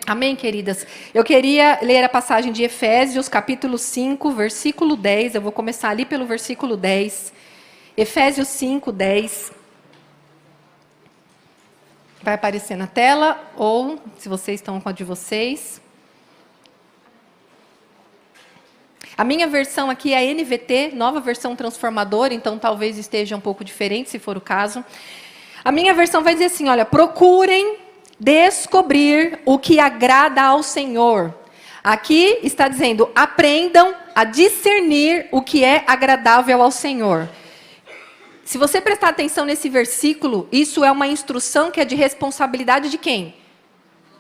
Amém, queridas? Eu queria ler a passagem de Efésios, capítulo 5, versículo 10. Eu vou começar ali pelo versículo 10. Efésios 5, 10. Vai aparecer na tela, ou, se vocês estão com a de vocês. A minha versão aqui é a NVT, nova versão transformadora, então talvez esteja um pouco diferente, se for o caso. A minha versão vai dizer assim, olha, procurem descobrir o que agrada ao Senhor. Aqui está dizendo, aprendam a discernir o que é agradável ao Senhor. Se você prestar atenção nesse versículo, isso é uma instrução que é de responsabilidade de quem?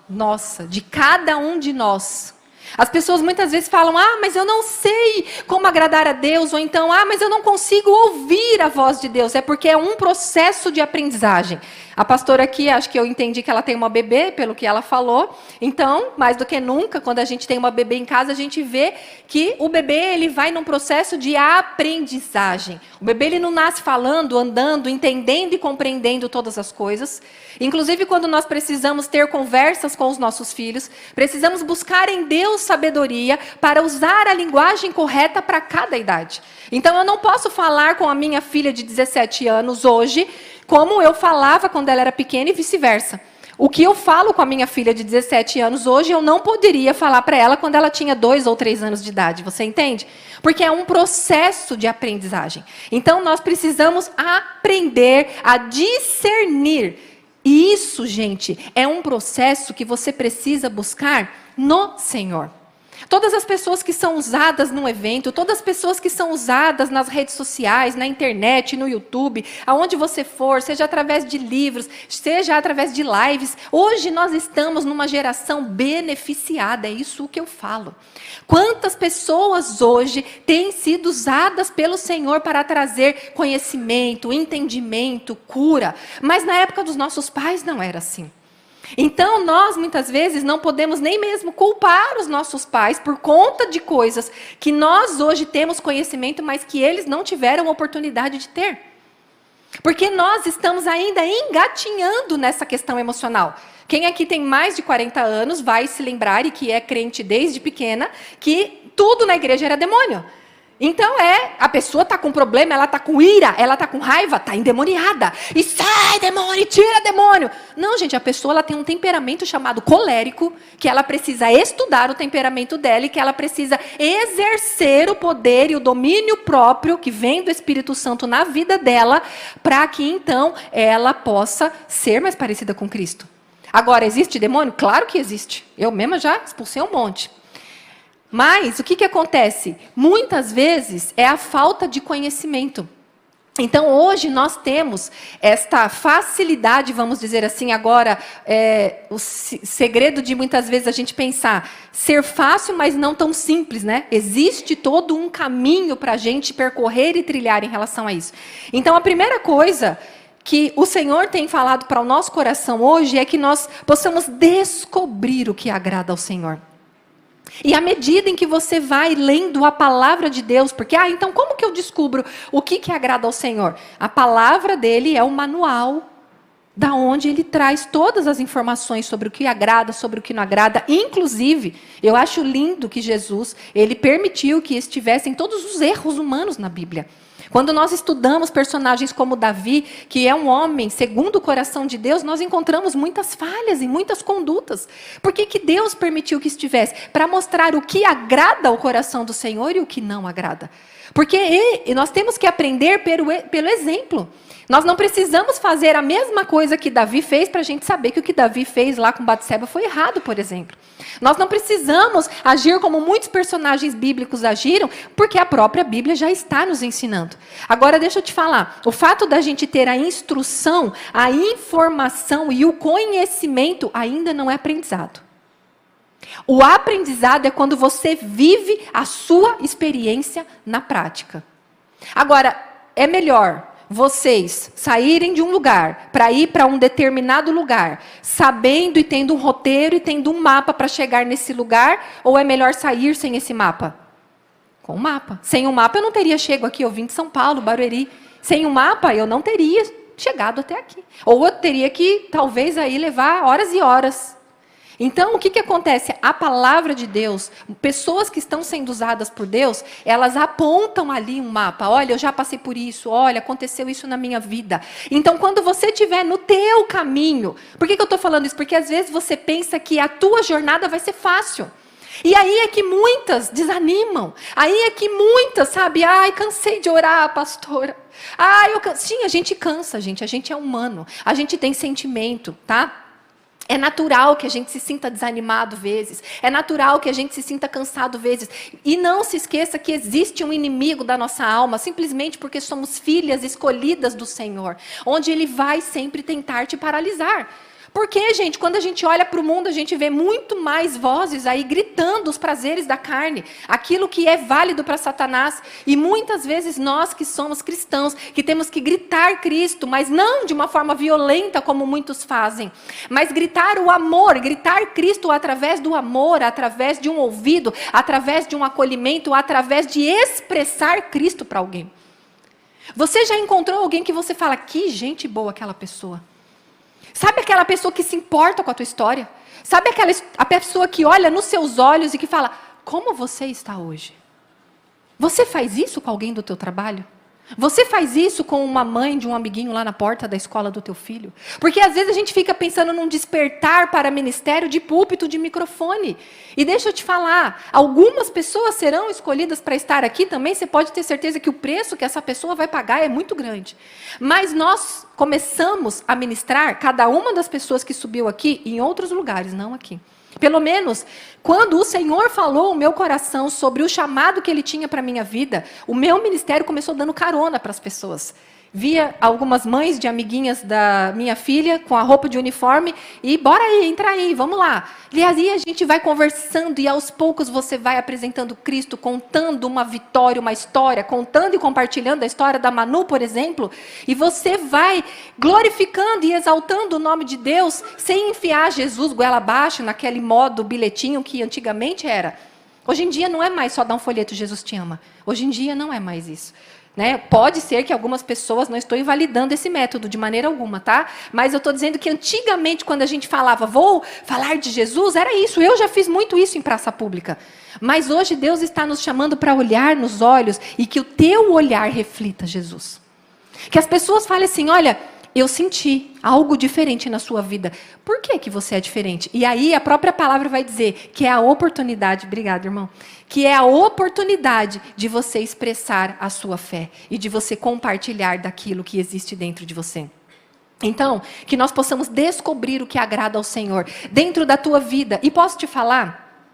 Nossa, de cada um de nós. As pessoas muitas vezes falam, mas eu não sei como agradar a Deus, ou então, mas eu não consigo ouvir a voz de Deus. É porque é um processo de aprendizagem. A pastora aqui, acho que eu entendi que ela tem uma bebê, pelo que ela falou. Então, mais do que nunca, quando a gente tem uma bebê em casa, a gente vê que o bebê ele vai num processo de aprendizagem. O bebê ele não nasce falando, andando, entendendo e compreendendo todas as coisas. Inclusive, quando nós precisamos ter conversas com os nossos filhos, precisamos buscar em Deus sabedoria para usar a linguagem correta para cada idade. Então, eu não posso falar com a minha filha de 17 anos hoje como eu falava quando ela era pequena e vice-versa. O que eu falo com a minha filha de 17 anos hoje, eu não poderia falar para ela quando ela tinha 2 ou 3 anos de idade. Você entende? Porque é um processo de aprendizagem. Então, nós precisamos aprender a discernir. E isso, gente, é um processo que você precisa buscar no Senhor. Todas as pessoas que são usadas num evento, todas as pessoas que são usadas nas redes sociais, na internet, no YouTube, aonde você for, seja através de livros, seja através de lives, hoje nós estamos numa geração beneficiada, é isso que eu falo. Quantas pessoas hoje têm sido usadas pelo Senhor para trazer conhecimento, entendimento, cura, mas na época dos nossos pais não era assim. Então, nós, muitas vezes, não podemos nem mesmo culpar os nossos pais por conta de coisas que nós hoje temos conhecimento, mas que eles não tiveram oportunidade de ter. Porque nós estamos ainda engatinhando nessa questão emocional. Quem aqui tem mais de 40 anos vai se lembrar, e que é crente desde pequena, que tudo na igreja era demônio. Então a pessoa está com problema, ela está com ira, ela está com raiva, está endemoniada. E sai demônio, tira demônio. Não, gente, a pessoa ela tem um temperamento chamado colérico, que ela precisa estudar o temperamento dela e que ela precisa exercer o poder e o domínio próprio que vem do Espírito Santo na vida dela, para que então ela possa ser mais parecida com Cristo. Agora, existe demônio? Claro que existe. Eu mesma já expulsei um monte. Mas o que acontece? Muitas vezes é a falta de conhecimento. Então, hoje nós temos esta facilidade, vamos dizer assim, agora, o segredo de muitas vezes a gente pensar, ser fácil, mas não tão simples, né? Existe todo um caminho para a gente percorrer e trilhar em relação a isso. Então, a primeira coisa que o Senhor tem falado para o nosso coração hoje é que nós possamos descobrir o que agrada ao Senhor. E à medida em que você vai lendo a palavra de Deus, porque, então como que eu descubro o que agrada ao Senhor? A palavra dele é o manual, da onde ele traz todas as informações sobre o que agrada, sobre o que não agrada. Inclusive, eu acho lindo que Jesus, ele permitiu que estivessem todos os erros humanos na Bíblia. Quando nós estudamos personagens como Davi, que é um homem segundo o coração de Deus, nós encontramos muitas falhas e muitas condutas. Por que Deus permitiu que estivesse? Para mostrar o que agrada ao coração do Senhor e o que não agrada. Porque nós temos que aprender pelo exemplo. Nós não precisamos fazer a mesma coisa que Davi fez para a gente saber que o que Davi fez lá com Batseba foi errado, por exemplo. Nós não precisamos agir como muitos personagens bíblicos agiram, porque a própria Bíblia já está nos ensinando. Agora, deixa eu te falar, o fato da gente ter a instrução, a informação e o conhecimento ainda não é aprendizado. O aprendizado é quando você vive a sua experiência na prática. Agora, é melhor vocês saírem de um lugar para ir para um determinado lugar, sabendo e tendo um roteiro e tendo um mapa para chegar nesse lugar, ou é melhor sair sem esse mapa? Com o mapa. Sem um mapa eu não teria chego aqui, eu vim de São Paulo, Barueri. Sem um mapa eu não teria chegado até aqui. Ou eu teria que, talvez, aí levar horas e horas. Então, o que acontece? A palavra de Deus, pessoas que estão sendo usadas por Deus, elas apontam ali um mapa. Olha, eu já passei por isso. Olha, aconteceu isso na minha vida. Então, quando você estiver no teu caminho... Por que eu estou falando isso? Porque às vezes você pensa que a tua jornada vai ser fácil. E aí é que muitas desanimam. Aí é que muitas, sabe? Ai, cansei de orar, pastora. Ai, Sim, a gente cansa, gente. A gente é humano. A gente tem sentimento, tá? É natural que a gente se sinta desanimado vezes. É natural que a gente se sinta cansado vezes. E não se esqueça que existe um inimigo da nossa alma, simplesmente porque somos filhas escolhidas do Senhor, onde Ele vai sempre tentar te paralisar. Porque, gente, quando a gente olha para o mundo, a gente vê muito mais vozes aí gritando os prazeres da carne, aquilo que é válido para Satanás. E muitas vezes nós que somos cristãos, que temos que gritar Cristo, mas não de uma forma violenta como muitos fazem, mas gritar o amor, gritar Cristo através do amor, através de um ouvido, através de um acolhimento, através de expressar Cristo para alguém. Você já encontrou alguém que você fala, que gente boa aquela pessoa? Sabe aquela pessoa que se importa com a tua história? Sabe a pessoa que olha nos seus olhos e que fala, como você está hoje? Você faz isso com alguém do teu trabalho? Você faz isso com uma mãe de um amiguinho lá na porta da escola do teu filho? Porque às vezes a gente fica pensando num despertar para ministério de púlpito, de microfone. E deixa eu te falar, algumas pessoas serão escolhidas para estar aqui também, você pode ter certeza que o preço que essa pessoa vai pagar é muito grande. Mas nós começamos a ministrar, cada uma das pessoas que subiu aqui, em outros lugares, não aqui. Pelo menos, quando o Senhor falou o meu coração sobre o chamado que Ele tinha para a minha vida, o meu ministério começou dando carona para as pessoas. Via algumas mães de amiguinhas da minha filha com a roupa de uniforme e bora aí, entra aí, vamos lá. E aí a gente vai conversando e aos poucos você vai apresentando Cristo, contando uma vitória, uma história, contando e compartilhando a história da Manu, por exemplo, e você vai glorificando e exaltando o nome de Deus sem enfiar Jesus goela abaixo naquele modo bilhetinho que antigamente era. Hoje em dia não é mais só dar um folheto Jesus te ama. Hoje em dia não é mais isso. Né? Pode ser que algumas pessoas, não estou invalidando esse método de maneira alguma, tá? Mas eu estou dizendo que antigamente, quando a gente falava, vou falar de Jesus, era isso. Eu já fiz muito isso em praça pública. Mas hoje Deus está nos chamando para olhar nos olhos e que o teu olhar reflita Jesus. Que as pessoas falem assim, olha, eu senti algo diferente na sua vida. Por que você é diferente? E aí a própria palavra vai dizer que é a oportunidade, obrigado, irmão, que é a oportunidade de você expressar a sua fé e de você compartilhar daquilo que existe dentro de você. Então, que nós possamos descobrir o que agrada ao Senhor dentro da tua vida. E posso te falar?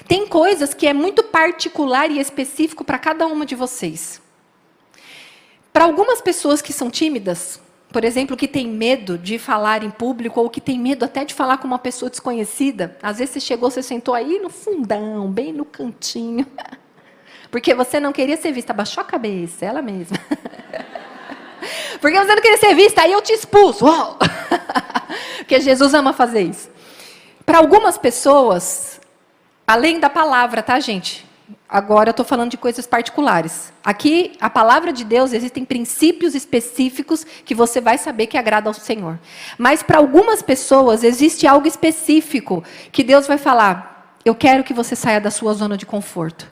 Tem coisas que é muito particular e específico para cada uma de vocês. Para algumas pessoas que são tímidas, por exemplo, que tem medo de falar em público ou que tem medo até de falar com uma pessoa desconhecida. Às vezes você chegou, você sentou aí no fundão, bem no cantinho. Porque você não queria ser vista. Abaixou a cabeça, ela mesma. Porque você não queria ser vista, aí eu te expulso. Uau! Porque Jesus ama fazer isso. Para algumas pessoas, além da palavra, tá, gente? Agora eu estou falando de coisas particulares. Aqui, a palavra de Deus, existem princípios específicos que você vai saber que agrada ao Senhor. Mas para algumas pessoas, existe algo específico que Deus vai falar, eu quero que você saia da sua zona de conforto.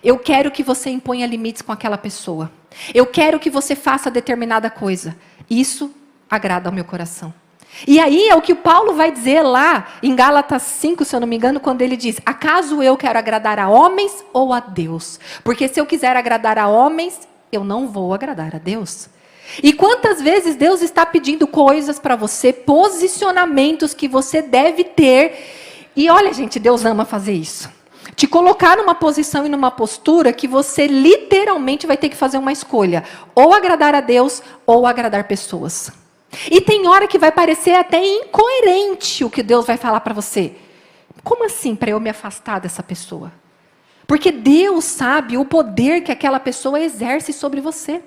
Eu quero que você imponha limites com aquela pessoa. Eu quero que você faça determinada coisa. Isso agrada ao meu coração. E aí é o que o Paulo vai dizer lá em Gálatas 5, se eu não me engano, quando ele diz, acaso eu quero agradar a homens ou a Deus? Porque se eu quiser agradar a homens, eu não vou agradar a Deus. E quantas vezes Deus está pedindo coisas para você, posicionamentos que você deve ter. E olha, gente, Deus ama fazer isso. Te colocar numa posição e numa postura que você literalmente vai ter que fazer uma escolha. Ou agradar a Deus ou agradar pessoas. E tem hora que vai parecer até incoerente o que Deus vai falar para você. Como assim para eu me afastar dessa pessoa? Porque Deus sabe o poder que aquela pessoa exerce sobre você.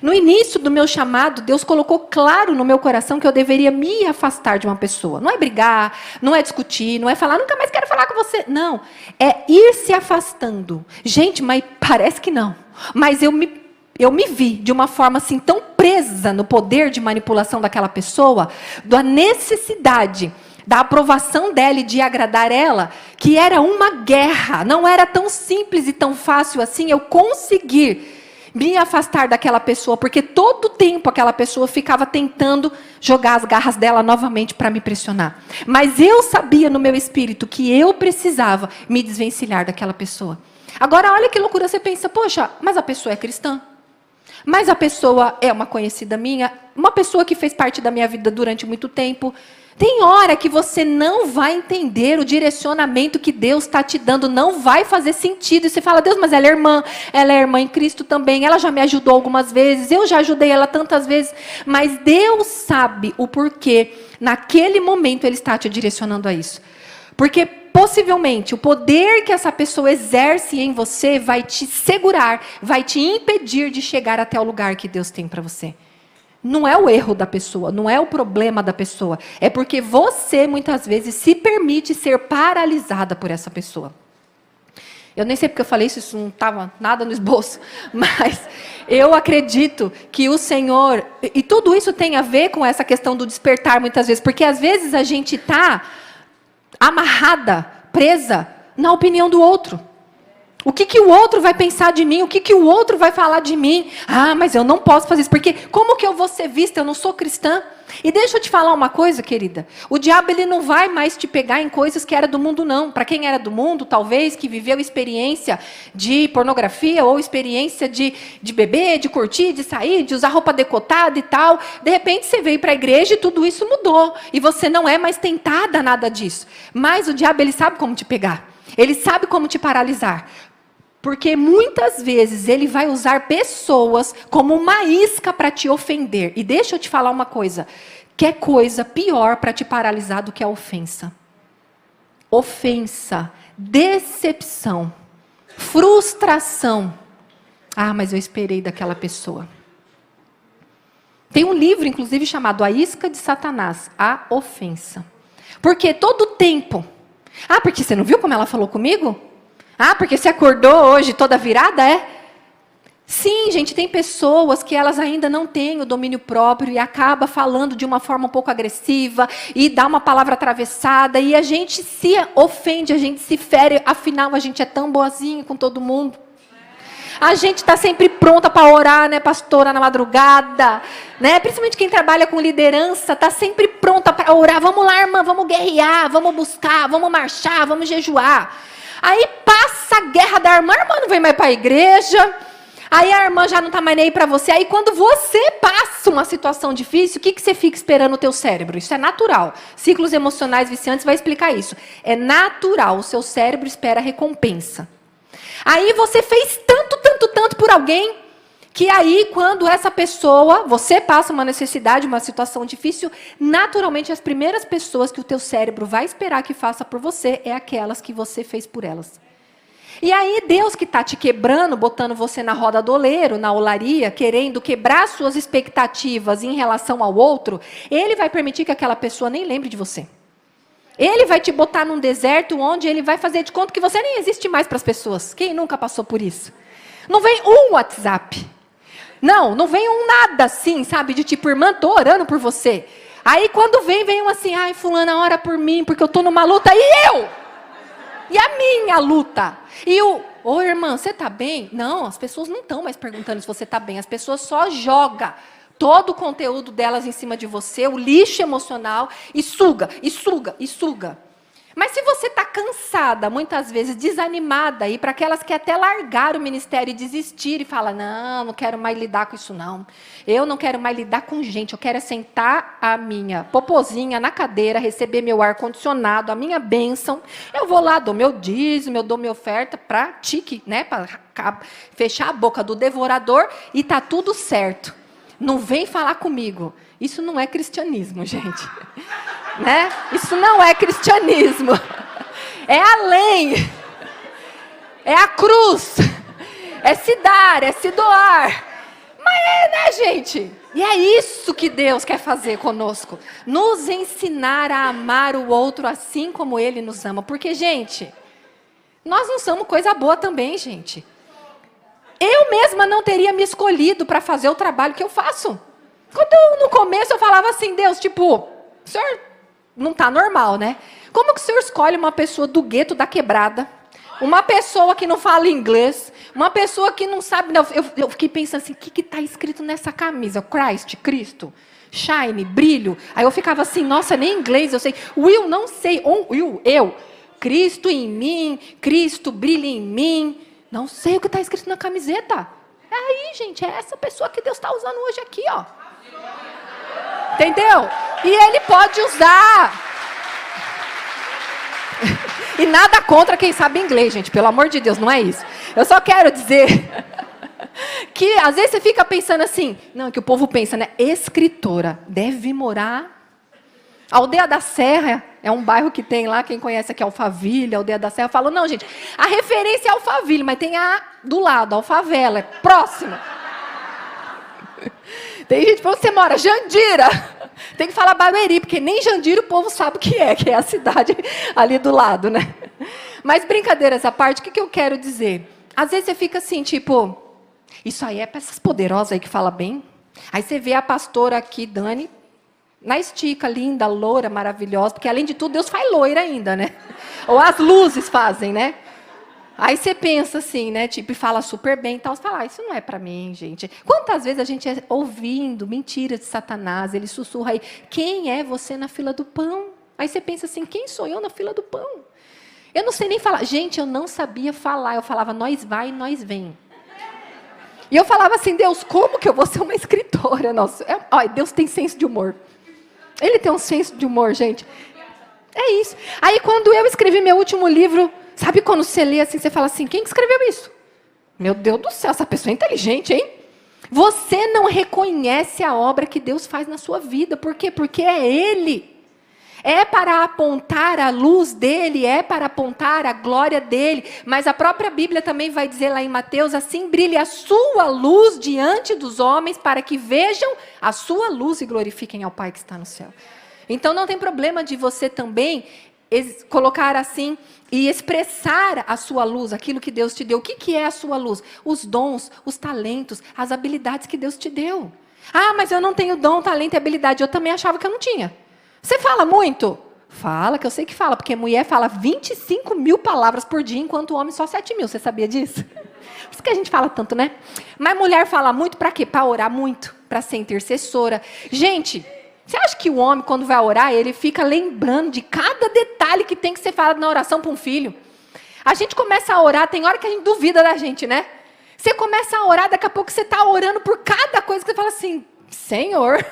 No início do meu chamado, Deus colocou claro no meu coração que eu deveria me afastar de uma pessoa. Não é brigar, não é discutir, não é falar, nunca mais quero falar com você. Não, é ir se afastando. Gente, mas parece que não. Mas eu me vi de uma forma assim tão presa no poder de manipulação daquela pessoa, da necessidade da aprovação dela e de agradar ela, que era uma guerra. Não era tão simples e tão fácil assim eu conseguir me afastar daquela pessoa, porque todo tempo aquela pessoa ficava tentando jogar as garras dela novamente para me pressionar. Mas eu sabia no meu espírito que eu precisava me desvencilhar daquela pessoa. Agora, olha que loucura, você pensa, poxa, mas a pessoa é cristã. Mas a pessoa é uma conhecida minha, uma pessoa que fez parte da minha vida durante muito tempo. Tem hora que você não vai entender o direcionamento que Deus está te dando, não vai fazer sentido. E você fala, Deus, mas ela é irmã em Cristo também, ela já me ajudou algumas vezes, eu já ajudei ela tantas vezes. Mas Deus sabe o porquê, naquele momento Ele está te direcionando a isso. Porque possivelmente o poder que essa pessoa exerce em você vai te segurar, vai te impedir de chegar até o lugar que Deus tem para você. Não é o erro da pessoa, não é o problema da pessoa. É porque você, muitas vezes, se permite ser paralisada por essa pessoa. Eu nem sei porque eu falei isso, isso não estava nada no esboço. Mas eu acredito que o Senhor... E tudo isso tem a ver com essa questão do despertar, muitas vezes. Porque, às vezes, a gente está amarrada, presa, na opinião do outro. O que o outro vai pensar de mim? O que o outro vai falar de mim? Ah, mas eu não posso fazer isso, porque como que eu vou ser vista? Eu não sou cristã. E deixa eu te falar uma coisa, querida. O diabo, ele não vai mais te pegar em coisas que era do mundo, não. Para quem era do mundo, talvez, que viveu experiência de pornografia, ou experiência de beber, de curtir, de sair, de usar roupa decotada e tal. De repente, você veio para a igreja e tudo isso mudou. E você não é mais tentada a nada disso. Mas o diabo, ele sabe como te pegar. Ele sabe como te paralisar. Porque muitas vezes ele vai usar pessoas como uma isca para te ofender. E deixa eu te falar uma coisa. Que coisa pior para te paralisar do que a ofensa. Ofensa, decepção, frustração. Ah, mas eu esperei daquela pessoa. Tem um livro, inclusive, chamado A Isca de Satanás, a ofensa. Porque todo tempo... Ah, porque você não viu como ela falou comigo? Ah, porque você acordou hoje toda virada, é? Sim, gente, tem pessoas que elas ainda não têm o domínio próprio e acaba falando de uma forma um pouco agressiva e dá uma palavra atravessada e a gente se ofende, a gente se fere, afinal a gente é tão boazinho com todo mundo. A gente está sempre pronta para orar, né, pastora, na madrugada, né? Principalmente quem trabalha com liderança, está sempre pronta para orar. Vamos lá, irmã, vamos guerrear, vamos buscar, vamos marchar, vamos jejuar. Aí passa a guerra da irmã, a irmã não vem mais para a igreja, aí a irmã já não está mais nem aí para você. Aí quando você passa uma situação difícil, o que você fica esperando no teu cérebro? Isso é natural. Ciclos emocionais viciantes vai explicar isso. É natural, o seu cérebro espera recompensa. Aí você fez tanto por alguém, que aí quando essa pessoa, você passa uma necessidade, uma situação difícil, naturalmente as primeiras pessoas que o teu cérebro vai esperar que faça por você é aquelas que você fez por elas. E aí Deus que está te quebrando, botando você na roda do oleiro, na olaria, querendo quebrar suas expectativas em relação ao outro, Ele vai permitir que aquela pessoa nem lembre de você. Ele vai te botar num deserto onde Ele vai fazer de conta que você nem existe mais para as pessoas. Quem nunca passou por isso? Não vem um WhatsApp. Não vem um nada assim, sabe? De tipo, irmã, tô orando por você. Aí quando vem um assim, ai, fulana, ora por mim, porque eu tô numa luta. E eu? E a minha luta? E ô irmã, você tá bem? Não, as pessoas não estão mais perguntando se você tá bem. As pessoas só jogam todo o conteúdo delas em cima de você, o lixo emocional, e suga. Mas se você está cansada, muitas vezes desanimada, e para aquelas que até largaram o ministério e desistir e falam, não quero mais lidar com isso não. Eu não quero mais lidar com gente, eu quero sentar a minha popozinha na cadeira, receber meu ar-condicionado, a minha bênção. Eu vou lá, dou meu dízimo, eu dou minha oferta para tique, né, para fechar a boca do devorador e tá tudo certo. Não vem falar comigo. Isso não é cristianismo, gente. Né? Isso não é cristianismo. É além. É a cruz. É se dar, é se doar. Mas né, gente? E é isso que Deus quer fazer conosco. Nos ensinar a amar o outro assim como Ele nos ama. Porque, gente, nós não somos coisa boa também, gente. Eu mesma não teria me escolhido para fazer o trabalho que eu faço. Quando no começo eu falava assim, Deus, tipo, Senhor, não está normal, né? Como que o senhor escolhe uma pessoa do gueto da quebrada, uma pessoa que não fala inglês, uma pessoa que não sabe... Não, eu fiquei pensando assim, o que está escrito nessa camisa? Cristo, shine, brilho. Aí eu ficava assim, nossa, nem inglês eu sei. Will, não sei. Will, eu. Cristo em mim, Cristo brilha em mim. Não sei o que está escrito na camiseta. É aí, gente, é essa pessoa que Deus está usando hoje aqui, ó. Entendeu? E Ele pode usar. E nada contra quem sabe inglês, gente, pelo amor de Deus, não é isso. Eu só quero dizer que às vezes você fica pensando assim, não, que o povo pensa, né? Escritora, deve morar... A Aldeia da Serra é um bairro que tem lá, quem conhece aqui Alphaville, Aldeia da Serra, falou, não, gente, a referência é Alphaville, mas tem a do lado, Alfavela, é próxima. Tem gente, onde você mora? Jandira. Tem que falar Barueri, porque nem Jandira o povo sabe o que é a cidade ali do lado, né? Mas brincadeiras à parte, o que eu quero dizer? Às vezes você fica assim, tipo, isso aí é para essas poderosas aí que fala bem. Aí você vê a pastora aqui, Dani, na estica, linda, loura, maravilhosa, porque além de tudo, Deus faz loira ainda, né? Ou as luzes fazem, né? Aí você pensa assim, né? Tipo, e fala super bem e tal. Você fala, isso não é para mim, gente. Quantas vezes a gente é ouvindo mentiras de Satanás, ele sussurra aí, quem é você na fila do pão? Aí você pensa assim, quem sou eu na fila do pão? Eu não sei nem falar. Gente, eu não sabia falar. Eu falava, nós vai e nós vem. E eu falava assim, Deus, como que eu vou ser uma escritora? Nossa, Deus tem senso de humor. Ele tem um senso de humor, gente. É isso. Aí, quando eu escrevi meu último livro, sabe quando você lê assim, você fala assim, quem que escreveu isso? Meu Deus do céu, essa pessoa é inteligente, hein? Você não reconhece a obra que Deus faz na sua vida. Por quê? Porque é Ele. É para apontar a luz dEle, é para apontar a glória dEle. Mas a própria Bíblia também vai dizer lá em Mateus, assim brilhe a sua luz diante dos homens, para que vejam a sua luz e glorifiquem ao Pai que está no céu. Então não tem problema de você também colocar assim e expressar a sua luz, aquilo que Deus te deu. O que é a sua luz? Os dons, os talentos, as habilidades que Deus te deu. Ah, mas eu não tenho dom, talento e habilidade. Eu também achava que eu não tinha. Você fala muito? Fala, que eu sei que fala, porque mulher fala 25 mil palavras por dia, enquanto o homem só 7 mil. Você sabia disso? Por isso que a gente fala tanto, né? Mas mulher fala muito para quê? Para orar muito, para ser intercessora. Gente, você acha que o homem, quando vai orar, ele fica lembrando de cada detalhe que tem que ser falado na oração para um filho? A gente começa a orar, tem hora que a gente duvida da gente, né? Você começa a orar, daqui a pouco você está orando por cada coisa que você fala assim, Senhor,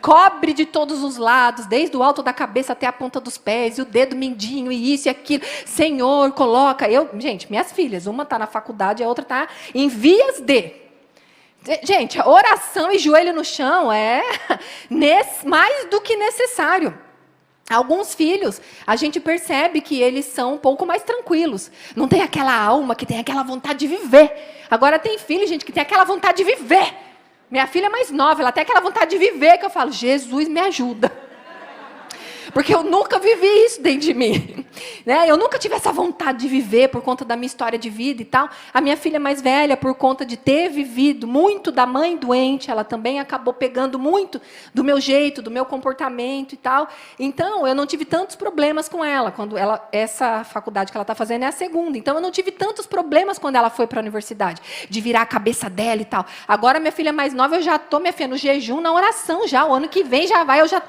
cobre de todos os lados, desde o alto da cabeça até a ponta dos pés, e o dedo mindinho, e isso e aquilo. Senhor, coloca. Gente, minhas filhas, uma está na faculdade, a outra está em vias de. Gente, oração e joelho no chão é mais do que necessário. Alguns filhos, a gente percebe que eles são um pouco mais tranquilos. Não tem aquela alma que tem aquela vontade de viver. Agora tem filho, gente, que tem aquela vontade de viver. Minha filha é mais nova, ela tem aquela vontade de viver, que eu falo, Jesus, me ajuda. Porque eu nunca vivi isso dentro de mim. Né? Eu nunca tive essa vontade de viver por conta da minha história de vida e tal. A minha filha mais velha, por conta de ter vivido muito da mãe doente, ela também acabou pegando muito do meu jeito, do meu comportamento e tal. Então, eu não tive tantos problemas com ela. Essa faculdade que ela está fazendo é a segunda. Então, eu não tive tantos problemas quando ela foi para a universidade, de virar a cabeça dela e tal. Agora, minha filha mais nova, eu já estou, minha filha, no jejum, na oração já. O ano que vem já vai, eu já...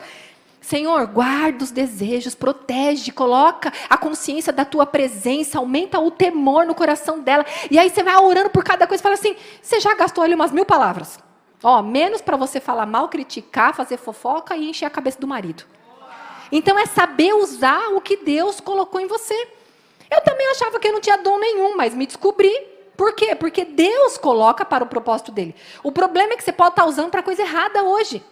Senhor, guarda os desejos, protege, coloca a consciência da tua presença, aumenta o temor no coração dela. E aí você vai orando por cada coisa e fala assim, você já gastou ali umas 1000 palavras. Menos para você falar mal, criticar, fazer fofoca e encher a cabeça do marido. Então é saber usar o que Deus colocou em você. Eu também achava que eu não tinha dom nenhum, mas me descobri. Por quê? Porque Deus coloca para o propósito dele. O problema é que você pode estar usando para coisa errada hoje.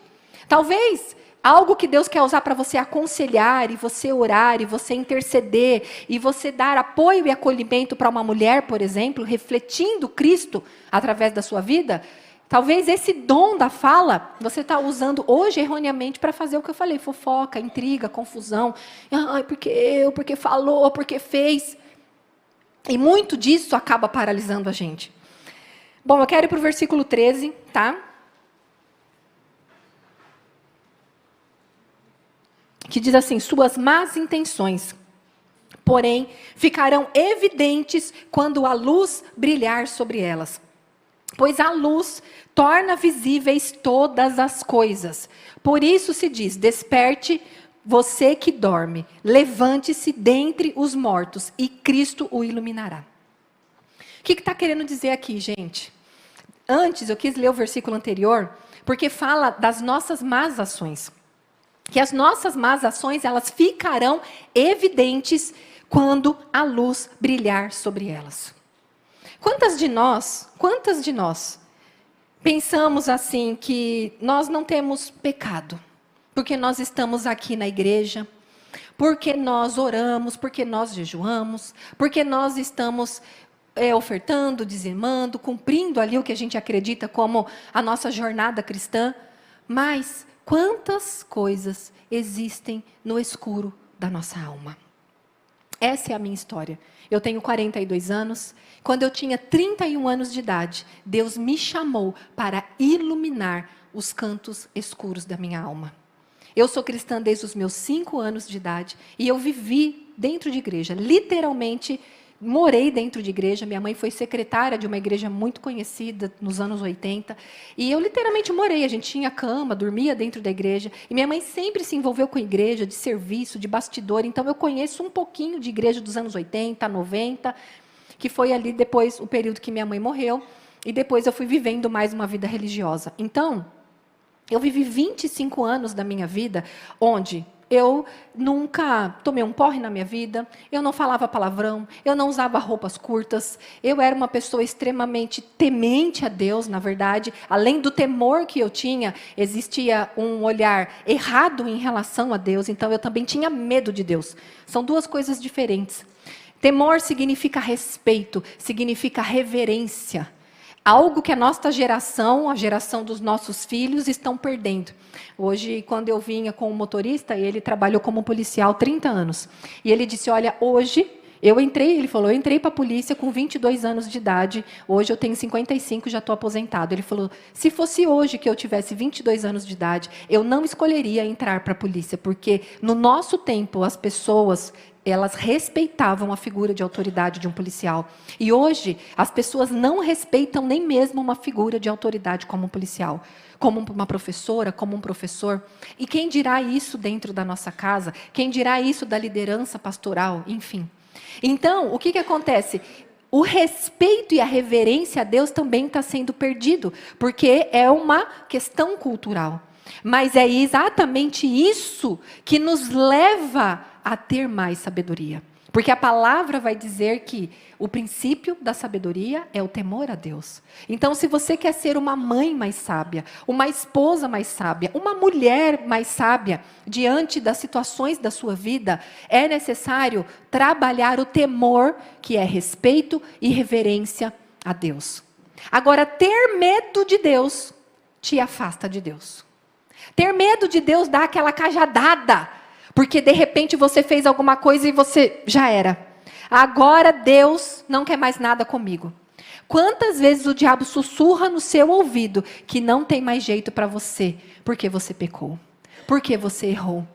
Talvez... algo que Deus quer usar para você aconselhar, e você orar, e você interceder, e você dar apoio e acolhimento para uma mulher, por exemplo, refletindo Cristo através da sua vida, talvez esse dom da fala, você está usando hoje erroneamente para fazer o que eu falei, fofoca, intriga, confusão. Ai, porque falou, porque fez. E muito disso acaba paralisando a gente. Bom, eu quero ir para o versículo 13, tá? que diz assim: suas más intenções, porém, ficarão evidentes quando a luz brilhar sobre elas. Pois a luz torna visíveis todas as coisas. Por isso se diz: desperte, você que dorme, levante-se dentre os mortos, e Cristo o iluminará. O que está querendo dizer aqui, gente? Antes, eu quis ler o versículo anterior, porque fala das nossas más ações. Que as nossas más ações, elas ficarão evidentes quando a luz brilhar sobre elas. Quantas de nós pensamos assim que nós não temos pecado, porque nós estamos aqui na igreja, porque nós oramos, porque nós jejuamos, porque nós estamos ofertando, dizimando, cumprindo ali o que a gente acredita como a nossa jornada cristã, mas quantas coisas existem no escuro da nossa alma? Essa é a minha história. Eu tenho 42 anos. Quando eu tinha 31 anos de idade, Deus me chamou para iluminar os cantos escuros da minha alma. Eu sou cristã desde os meus 5 anos de idade e eu vivi dentro de igreja, literalmente morei dentro de igreja. Minha mãe foi secretária de uma igreja muito conhecida nos anos 80. E eu literalmente morei. A gente tinha cama, dormia dentro da igreja. E minha mãe sempre se envolveu com igreja, de serviço, de bastidor. Então, eu conheço um pouquinho de igreja dos anos 80, 90, que foi ali depois o período que minha mãe morreu. E depois eu fui vivendo mais uma vida religiosa. Então, eu vivi 25 anos da minha vida onde eu nunca tomei um porre na minha vida, eu não falava palavrão, eu não usava roupas curtas, eu era uma pessoa extremamente temente a Deus, na verdade. Além do temor que eu tinha, existia um olhar errado em relação a Deus, então eu também tinha medo de Deus. São duas coisas diferentes. Temor significa respeito, significa reverência. Algo que a nossa geração, a geração dos nossos filhos, estão perdendo. Hoje, quando eu vinha com um motorista, ele trabalhou como policial 30 anos. E ele disse, olha, hoje, ele falou, eu entrei para a polícia com 22 anos de idade, hoje eu tenho 55 e já estou aposentado. Ele falou, se fosse hoje que eu tivesse 22 anos de idade, eu não escolheria entrar para a polícia, porque no nosso tempo, as pessoas, elas respeitavam a figura de autoridade de um policial. E hoje, as pessoas não respeitam nem mesmo uma figura de autoridade como um policial, como uma professora, como um professor. E quem dirá isso dentro da nossa casa? Quem dirá isso da liderança pastoral? Enfim. Então, o que acontece? O respeito e a reverência a Deus também está sendo perdido, porque é uma questão cultural. Mas é exatamente isso que nos leva a ter mais sabedoria. Porque a palavra vai dizer que o princípio da sabedoria é o temor a Deus. Então, se você quer ser uma mãe mais sábia, uma esposa mais sábia, uma mulher mais sábia, diante das situações da sua vida, é necessário trabalhar o temor, que é respeito e reverência a Deus. Agora, ter medo de Deus te afasta de Deus. Ter medo de Deus dá aquela cajadada, porque de repente você fez alguma coisa e você já era. Agora Deus não quer mais nada comigo. Quantas vezes o diabo sussurra no seu ouvido que não tem mais jeito para você, porque você pecou, porque você errou.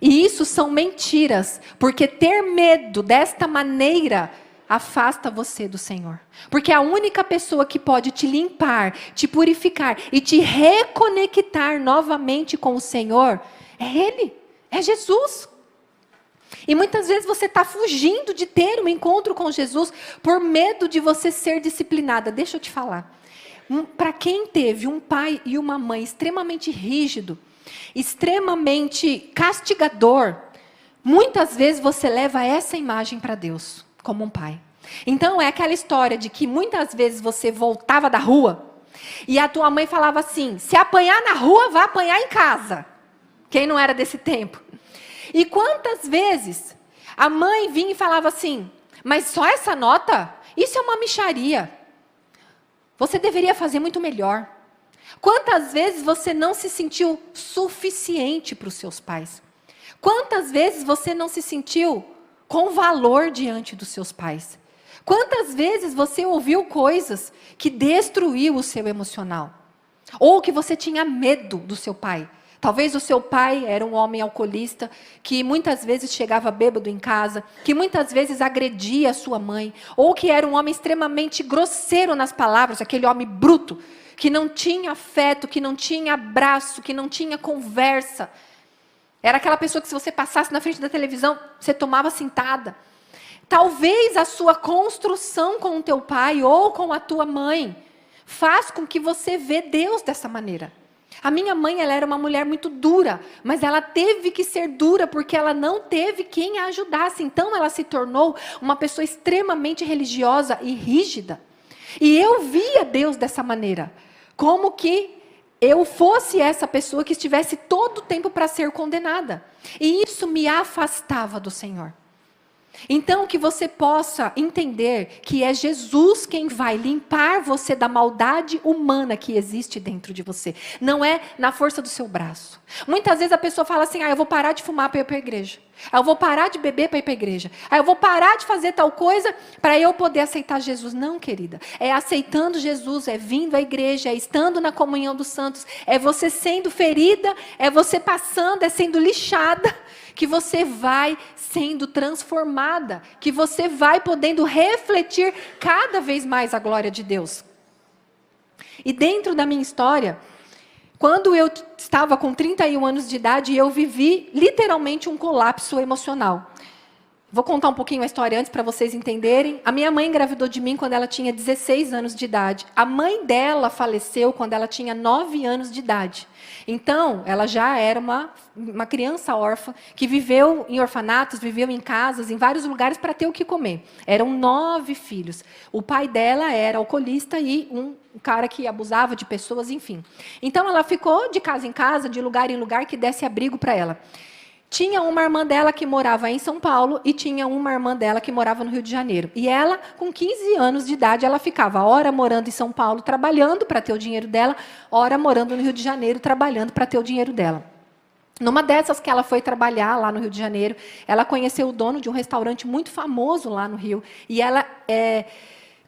E isso são mentiras, porque ter medo desta maneira afasta você do Senhor. Porque a única pessoa que pode te limpar, te purificar e te reconectar novamente com o Senhor é Ele, é Jesus. E muitas vezes você está fugindo de ter um encontro com Jesus por medo de você ser disciplinada. Deixa eu te falar. Para quem teve um pai e uma mãe extremamente rígido, extremamente castigador, muitas vezes você leva essa imagem para Deus, como um pai. Então é aquela história de que muitas vezes você voltava da rua e a tua mãe falava assim, se apanhar na rua, vai apanhar em casa. Quem não era desse tempo? E quantas vezes a mãe vinha e falava assim, mas só essa nota? Isso é uma mixaria. Você deveria fazer muito melhor. Quantas vezes você não se sentiu suficiente para os seus pais? Quantas vezes você não se sentiu com valor diante dos seus pais? Quantas vezes você ouviu coisas que destruiu o seu emocional? Ou que você tinha medo do seu pai? Talvez o seu pai era um homem alcoolista, que muitas vezes chegava bêbado em casa, que muitas vezes agredia a sua mãe, ou que era um homem extremamente grosseiro nas palavras, aquele homem bruto, que não tinha afeto, que não tinha abraço, que não tinha conversa. Era aquela pessoa que se você passasse na frente da televisão, você tomava cintada. Talvez a sua construção com o teu pai ou com a tua mãe faz com que você vê Deus dessa maneira. A minha mãe, ela era uma mulher muito dura, mas ela teve que ser dura porque ela não teve quem a ajudasse. Então ela se tornou uma pessoa extremamente religiosa e rígida. E eu via Deus dessa maneira, como que eu fosse essa pessoa que estivesse todo o tempo para ser condenada. E isso me afastava do Senhor. Então, que você possa entender que é Jesus quem vai limpar você da maldade humana que existe dentro de você. Não é na força do seu braço. Muitas vezes a pessoa fala assim, eu vou parar de fumar para ir para a igreja. Eu vou parar de beber para ir para a igreja. Eu vou parar de fazer tal coisa para eu poder aceitar Jesus. Não, querida. É aceitando Jesus, é vindo à igreja, é estando na comunhão dos santos, é você sendo ferida, é você passando, é sendo lixada, que você vai sendo transformada, que você vai podendo refletir cada vez mais a glória de Deus. E dentro da minha história, quando eu estava com 31 anos de idade, eu vivi literalmente um colapso emocional. Vou contar um pouquinho a história antes para vocês entenderem. A minha mãe engravidou de mim quando ela tinha 16 anos de idade. A mãe dela faleceu quando ela tinha 9 anos de idade. Então, ela já era uma criança órfã que viveu em orfanatos, viveu em casas, em vários lugares para ter o que comer. Eram 9 filhos. O pai dela era alcoolista e um cara que abusava de pessoas, enfim. Então, ela ficou de casa em casa, de lugar em lugar que desse abrigo para ela. Tinha uma irmã dela que morava em São Paulo e tinha uma irmã dela que morava no Rio de Janeiro. E ela, com 15 anos de idade, ela ficava ora morando em São Paulo, trabalhando para ter o dinheiro dela, ora morando no Rio de Janeiro, trabalhando para ter o dinheiro dela. Numa dessas que ela foi trabalhar lá no Rio de Janeiro, ela conheceu o dono de um restaurante muito famoso lá no Rio. E ela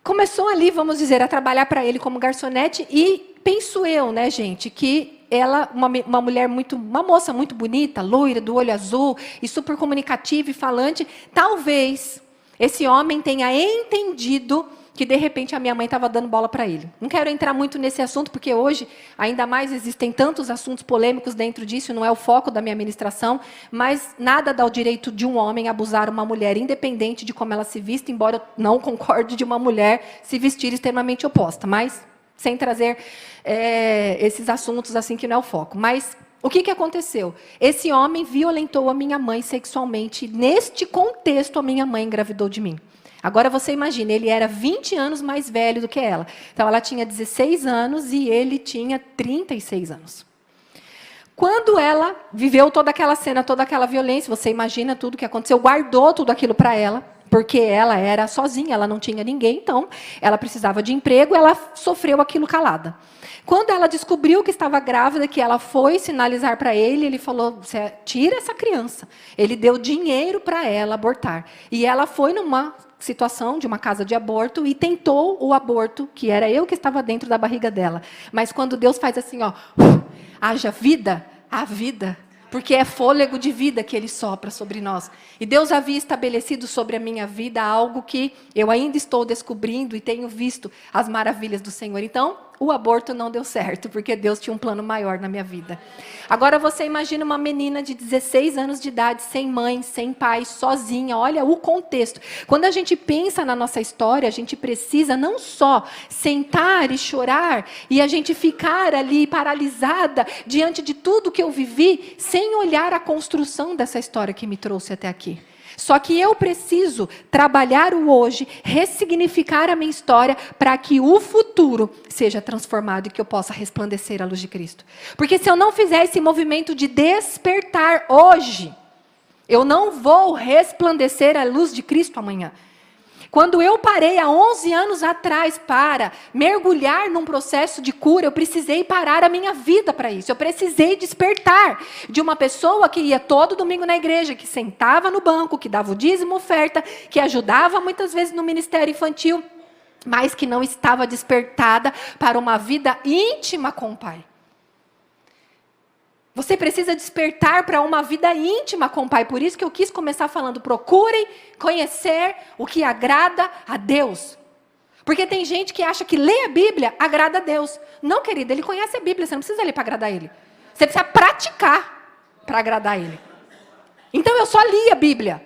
começou ali, vamos dizer, a trabalhar para ele como garçonete. E penso eu, né, gente, que ela, uma mulher uma moça muito bonita, loira, do olho azul, e super comunicativa e falante, talvez esse homem tenha entendido que, de repente, a minha mãe estava dando bola para ele. Não quero entrar muito nesse assunto, porque hoje, ainda mais, existem tantos assuntos polêmicos dentro disso, não é o foco da minha ministração, mas nada dá o direito de um homem abusar uma mulher, independente de como ela se vista, embora eu não concorde de uma mulher se vestir extremamente oposta, mas sem trazer esses assuntos assim que não é o foco. Mas o que aconteceu? Esse homem violentou a minha mãe sexualmente. Neste contexto, a minha mãe engravidou de mim. Agora você imagina, ele era 20 anos mais velho do que ela. Então ela tinha 16 anos e ele tinha 36 anos. Quando ela viveu toda aquela cena, toda aquela violência, você imagina tudo o que aconteceu, guardou tudo aquilo para ela, porque ela era sozinha, ela não tinha ninguém, então ela precisava de emprego, ela sofreu aquilo calada. Quando ela descobriu que estava grávida, que ela foi sinalizar para ele, ele falou, tira essa criança. Ele deu dinheiro para ela abortar. E ela foi numa situação de uma casa de aborto e tentou o aborto, que era eu que estava dentro da barriga dela. Mas quando Deus faz assim, haja vida, há vida. Porque é fôlego de vida que Ele sopra sobre nós. E Deus havia estabelecido sobre a minha vida algo que eu ainda estou descobrindo e tenho visto as maravilhas do Senhor. Então, o aborto não deu certo, porque Deus tinha um plano maior na minha vida. Agora você imagina uma menina de 16 anos de idade, sem mãe, sem pai, sozinha. Olha o contexto. Quando a gente pensa na nossa história, a gente precisa não só sentar e chorar, e a gente ficar ali paralisada diante de tudo que eu vivi, sem olhar a construção dessa história que me trouxe até aqui. Só que eu preciso trabalhar o hoje, ressignificar a minha história para que o futuro seja transformado e que eu possa resplandecer a luz de Cristo. Porque se eu não fizer esse movimento de despertar hoje, eu não vou resplandecer a luz de Cristo amanhã. Quando eu parei há 11 anos atrás para mergulhar num processo de cura, eu precisei parar a minha vida para isso. Eu precisei despertar de uma pessoa que ia todo domingo na igreja, que sentava no banco, que dava o dízimo, oferta, que ajudava muitas vezes no ministério infantil, mas que não estava despertada para uma vida íntima com o Pai. Você precisa despertar para uma vida íntima com o Pai. Por isso que eu quis começar falando, procurem conhecer o que agrada a Deus. Porque tem gente que acha que ler a Bíblia agrada a Deus. Não, querida, ele conhece a Bíblia, você não precisa ler para agradar ele. Você precisa praticar para agradar ele. Então eu só li a Bíblia.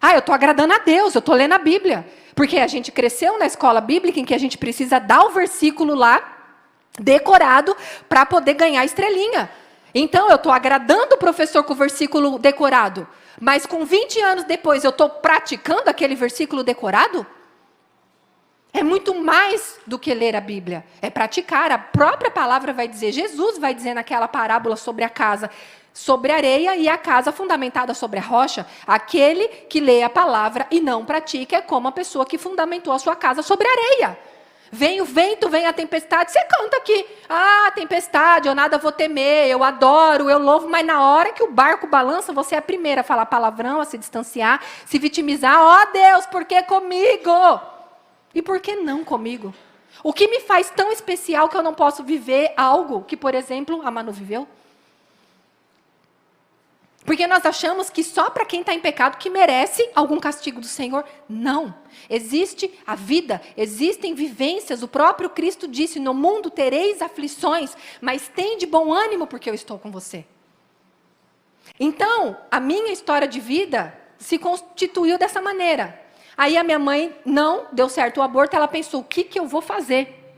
Eu estou agradando a Deus, eu estou lendo a Bíblia. Porque a gente cresceu na escola bíblica em que a gente precisa dar o versículo lá, decorado, para poder ganhar estrelinha. Então eu estou agradando o professor com o versículo decorado. Mas com 20 anos depois eu estou praticando aquele versículo decorado? É muito mais do que ler a Bíblia. É praticar. A própria palavra vai dizer, Jesus vai dizer naquela parábola sobre a casa, sobre a areia e a casa fundamentada sobre a rocha. Aquele que lê a palavra e não pratica é como a pessoa que fundamentou a sua casa sobre a areia. Vem o vento, vem a tempestade, você canta aqui. Tempestade, eu nada vou temer, eu adoro, eu louvo. Mas na hora que o barco balança, você é a primeira a falar palavrão, a se distanciar, se vitimizar. Deus, por que comigo? E por que não comigo? O que me faz tão especial que eu não posso viver algo que, por exemplo, a Manu viveu? Porque nós achamos que só para quem está em pecado que merece algum castigo do Senhor. Não. Existe a vida, existem vivências. O próprio Cristo disse, no mundo tereis aflições, mas tem de bom ânimo porque eu estou com você. Então, a minha história de vida se constituiu dessa maneira. Aí a minha mãe não deu certo o aborto, ela pensou, o que eu vou fazer?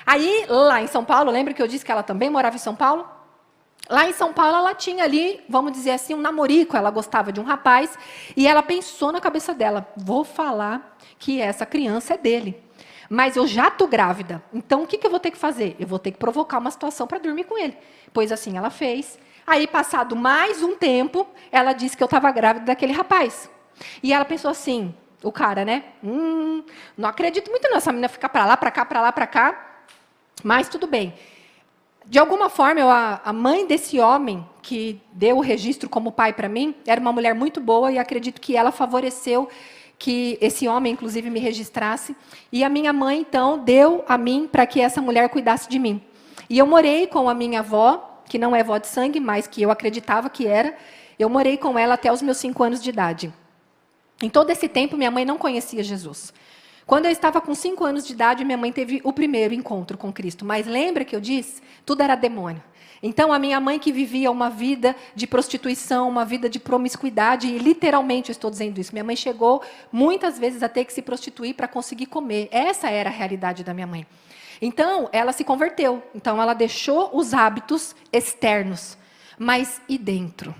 Aí, lá em São Paulo, lembra que eu disse que ela também morava em São Paulo? Lá em São Paulo, ela tinha ali, vamos dizer assim, um namorico. Ela gostava de um rapaz e ela pensou na cabeça dela, vou falar que essa criança é dele. Mas eu já estou grávida, então o que eu vou ter que fazer? Eu vou ter que provocar uma situação para dormir com ele. Pois assim ela fez. Aí, passado mais um tempo, ela disse que eu estava grávida daquele rapaz. E ela pensou assim, o cara, né? Não acredito muito não, essa menina fica para lá, para cá, para lá, para cá. Mas tudo bem. De alguma forma, a mãe desse homem que deu o registro como pai para mim, era uma mulher muito boa e acredito que ela favoreceu que esse homem, inclusive, me registrasse. E a minha mãe, então, deu a mim para que essa mulher cuidasse de mim. E eu morei com a minha avó, que não é avó de sangue, mas que eu acreditava que era. Eu morei com ela até os meus 5 anos de idade. Em todo esse tempo, minha mãe não conhecia Jesus. Quando eu estava com 5 anos de idade, minha mãe teve o primeiro encontro com Cristo. Mas lembra que eu disse? Tudo era demônio. Então, a minha mãe que vivia uma vida de prostituição, uma vida de promiscuidade, e literalmente eu estou dizendo isso, minha mãe chegou muitas vezes a ter que se prostituir para conseguir comer. Essa era a realidade da minha mãe. Então, ela se converteu. Então, ela deixou os hábitos externos. Mas e dentro?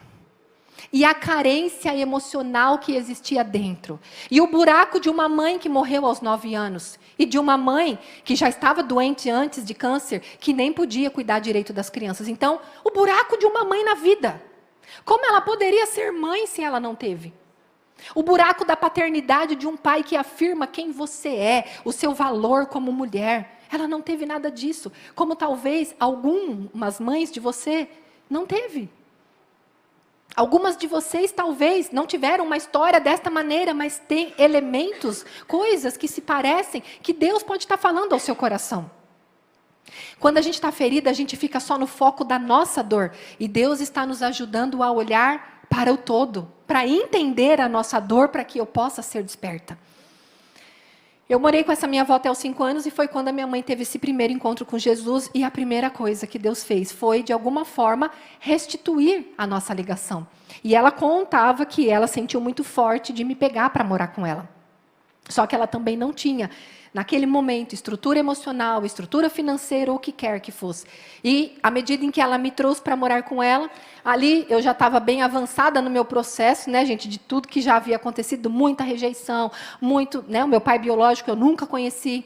E a carência emocional que existia dentro. E o buraco de uma mãe que morreu aos 9 anos. E de uma mãe que já estava doente antes de câncer, que nem podia cuidar direito das crianças. Então, o buraco de uma mãe na vida. Como ela poderia ser mãe se ela não teve? O buraco da paternidade de um pai que afirma quem você é, o seu valor como mulher. Ela não teve nada disso. Como talvez algumas mães de você não teve. Algumas de vocês talvez não tiveram uma história desta maneira, mas tem elementos, coisas que se parecem, que Deus pode estar falando ao seu coração. Quando a gente está ferida, a gente fica só no foco da nossa dor. E Deus está nos ajudando a olhar para o todo, para entender a nossa dor, para que eu possa ser desperta. Eu morei com essa minha avó até os 5 anos e foi quando a minha mãe teve esse primeiro encontro com Jesus e a primeira coisa que Deus fez foi, de alguma forma, restituir a nossa ligação. E ela contava que ela sentiu muito forte de me pegar para morar com ela. Só que ela também não tinha, naquele momento, estrutura emocional, estrutura financeira ou o que quer que fosse. E, à medida em que ela me trouxe para morar com ela, ali eu já estava bem avançada no meu processo, né, gente, de tudo que já havia acontecido, muita rejeição, muito, né, o meu pai biológico eu nunca conheci.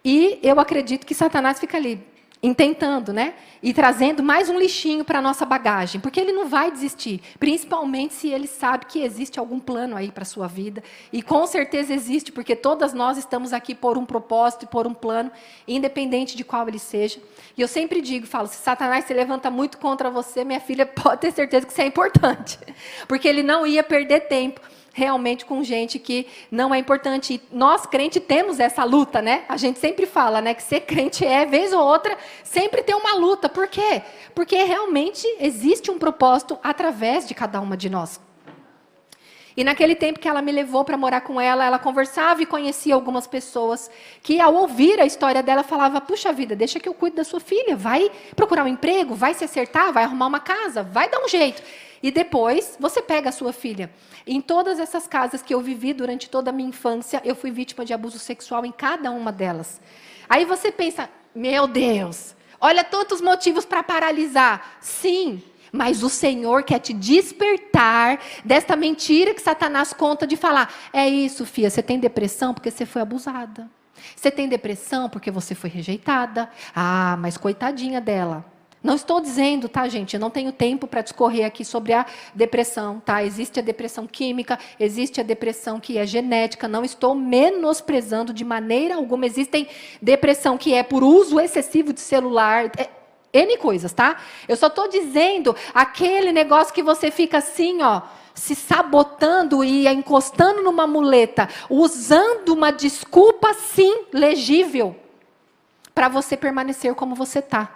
E eu acredito que Satanás fica ali, intentando, né, e trazendo mais um lixinho para a nossa bagagem, porque ele não vai desistir, principalmente se ele sabe que existe algum plano aí para a sua vida, e com certeza existe, porque todas nós estamos aqui por um propósito e por um plano, independente de qual ele seja. E eu sempre digo, falo, se Satanás se levanta muito contra você, minha filha, pode ter certeza que isso é importante, porque ele não ia perder tempo realmente com gente que não é importante. E nós, crente, temos essa luta, né? A gente sempre fala, né, que ser crente vez ou outra, sempre tem uma luta. Por quê? Porque realmente existe um propósito através de cada uma de nós. E naquele tempo que ela me levou para morar com ela, ela conversava e conhecia algumas pessoas que, ao ouvir a história dela, falava: puxa vida, deixa que eu cuido da sua filha, vai procurar um emprego, vai se acertar, vai arrumar uma casa, vai dar um jeito. E depois, você pega a sua filha. Em todas essas casas que eu vivi durante toda a minha infância, eu fui vítima de abuso sexual em cada uma delas. Aí você pensa: meu Deus, olha tantos motivos para paralisar. Sim, mas o Senhor quer te despertar desta mentira que Satanás conta de falar: é isso, filha, você tem depressão porque você foi abusada. Você tem depressão porque você foi rejeitada. Ah, mas coitadinha dela. Não estou dizendo, tá, gente? Eu não tenho tempo para discorrer aqui sobre a depressão, tá? Existe a depressão química, existe a depressão que é genética. Não estou menosprezando de maneira alguma. Existem depressão que é por uso excessivo de celular. N coisas, tá? Eu só estou dizendo aquele negócio que você fica assim, ó, se sabotando e encostando numa muleta, usando uma desculpa, sim, legível, para você permanecer como você está.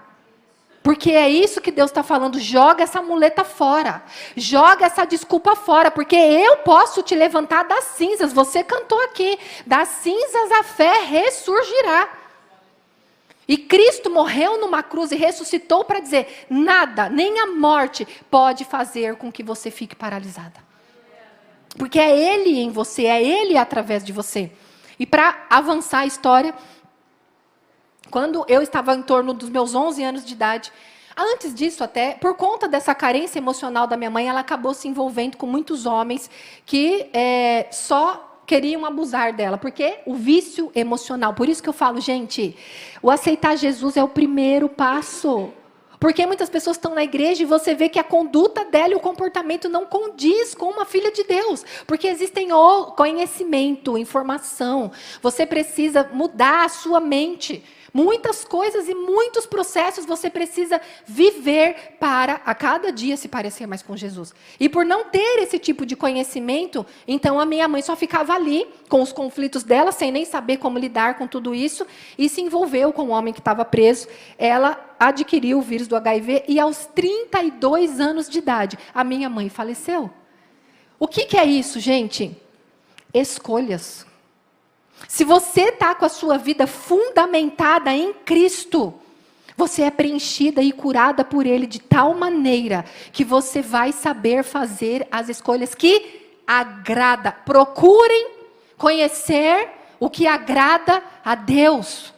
Porque é isso que Deus está falando: joga essa muleta fora, joga essa desculpa fora, porque eu posso te levantar das cinzas. Você cantou aqui, das cinzas a fé ressurgirá. E Cristo morreu numa cruz e ressuscitou para dizer: nada, nem a morte pode fazer com que você fique paralisada. Porque é Ele em você, é Ele através de você. E para avançar a história, quando eu estava em torno dos meus 11 anos de idade, antes disso até, por conta dessa carência emocional da minha mãe, ela acabou se envolvendo com muitos homens que só queriam abusar dela, porque o vício emocional. Por isso que eu falo, gente, o aceitar Jesus é o primeiro passo. Porque muitas pessoas estão na igreja e você vê que a conduta dela e o comportamento não condiz com uma filha de Deus. Porque existem o conhecimento, informação. Você precisa mudar a sua mente. Muitas coisas e muitos processos você precisa viver para a cada dia se parecer mais com Jesus. E por não ter esse tipo de conhecimento, então a minha mãe só ficava ali com os conflitos dela, sem nem saber como lidar com tudo isso, e se envolveu com o homem que estava preso. Ela adquiriu o vírus do HIV e aos 32 anos de idade, a minha mãe faleceu. O que é isso, gente? Escolhas. Se você está com a sua vida fundamentada em Cristo, você é preenchida e curada por Ele de tal maneira que você vai saber fazer as escolhas que agrada. Procurem conhecer o que agrada a Deus.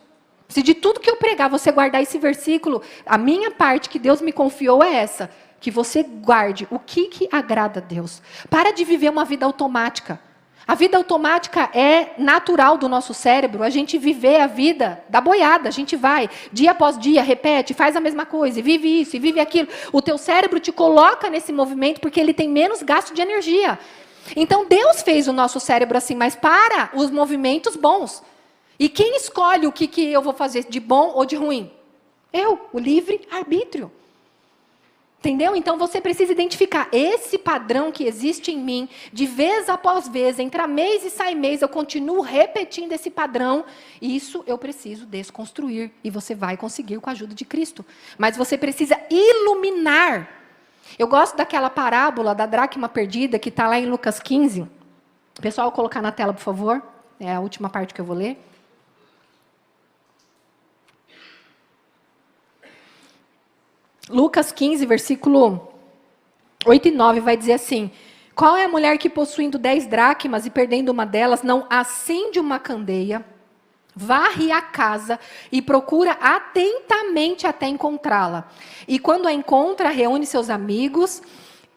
Se de tudo que eu pregar você guardar esse versículo, a minha parte que Deus me confiou é essa: que você guarde o que agrada a Deus. Para de viver uma vida automática. A vida automática é natural do nosso cérebro, a gente viver a vida da boiada, a gente vai, dia após dia, repete, faz a mesma coisa, e vive isso, e vive aquilo. O teu cérebro te coloca nesse movimento porque ele tem menos gasto de energia. Então Deus fez o nosso cérebro assim, mas para os movimentos bons. E quem escolhe o que eu vou fazer de bom ou de ruim? Eu, o livre-arbítrio. Entendeu? Então você precisa identificar esse padrão que existe em mim, de vez após vez, entra mês e sai mês, eu continuo repetindo esse padrão. Isso eu preciso desconstruir. E você vai conseguir com a ajuda de Cristo. Mas você precisa iluminar. Eu gosto daquela parábola da dracma perdida, que está lá em Lucas 15. Pessoal, vou colocar na tela, por favor. É a última parte que eu vou ler. Lucas 15, versículo 8 e 9, vai dizer assim: qual é a mulher que, possuindo 10 dracmas e perdendo uma delas, não acende uma candeia, varre a casa e procura atentamente até encontrá-la? E quando a encontra, reúne seus amigos,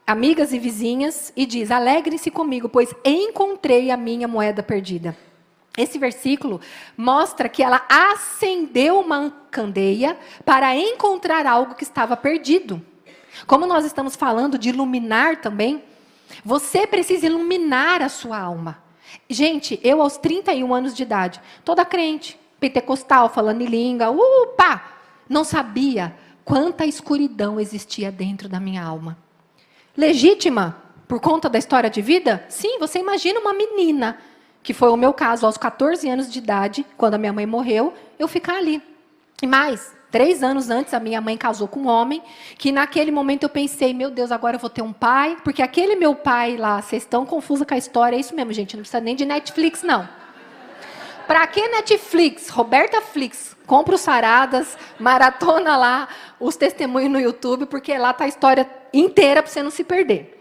amigas e vizinhas e diz: alegrem-se comigo, pois encontrei a minha moeda perdida. Esse versículo mostra que ela acendeu uma candeia para encontrar algo que estava perdido. Como nós estamos falando de iluminar também, você precisa iluminar a sua alma. Gente, eu aos 31 anos de idade, toda crente, pentecostal, falando em língua, não sabia quanta escuridão existia dentro da minha alma. Legítima? Por conta da história de vida? Sim, você imagina uma menina, que foi o meu caso, aos 14 anos de idade, quando a minha mãe morreu, eu ficar ali. E mais, 3 anos antes, a minha mãe casou com um homem, que naquele momento eu pensei, meu Deus, agora eu vou ter um pai, porque aquele meu pai lá, vocês estão confusa com a história, é isso mesmo, gente, não precisa nem de Netflix, não. Para que Netflix? Roberta Flix, compra os Saradas, maratona lá os testemunhos no YouTube, porque lá está a história inteira para você não se perder.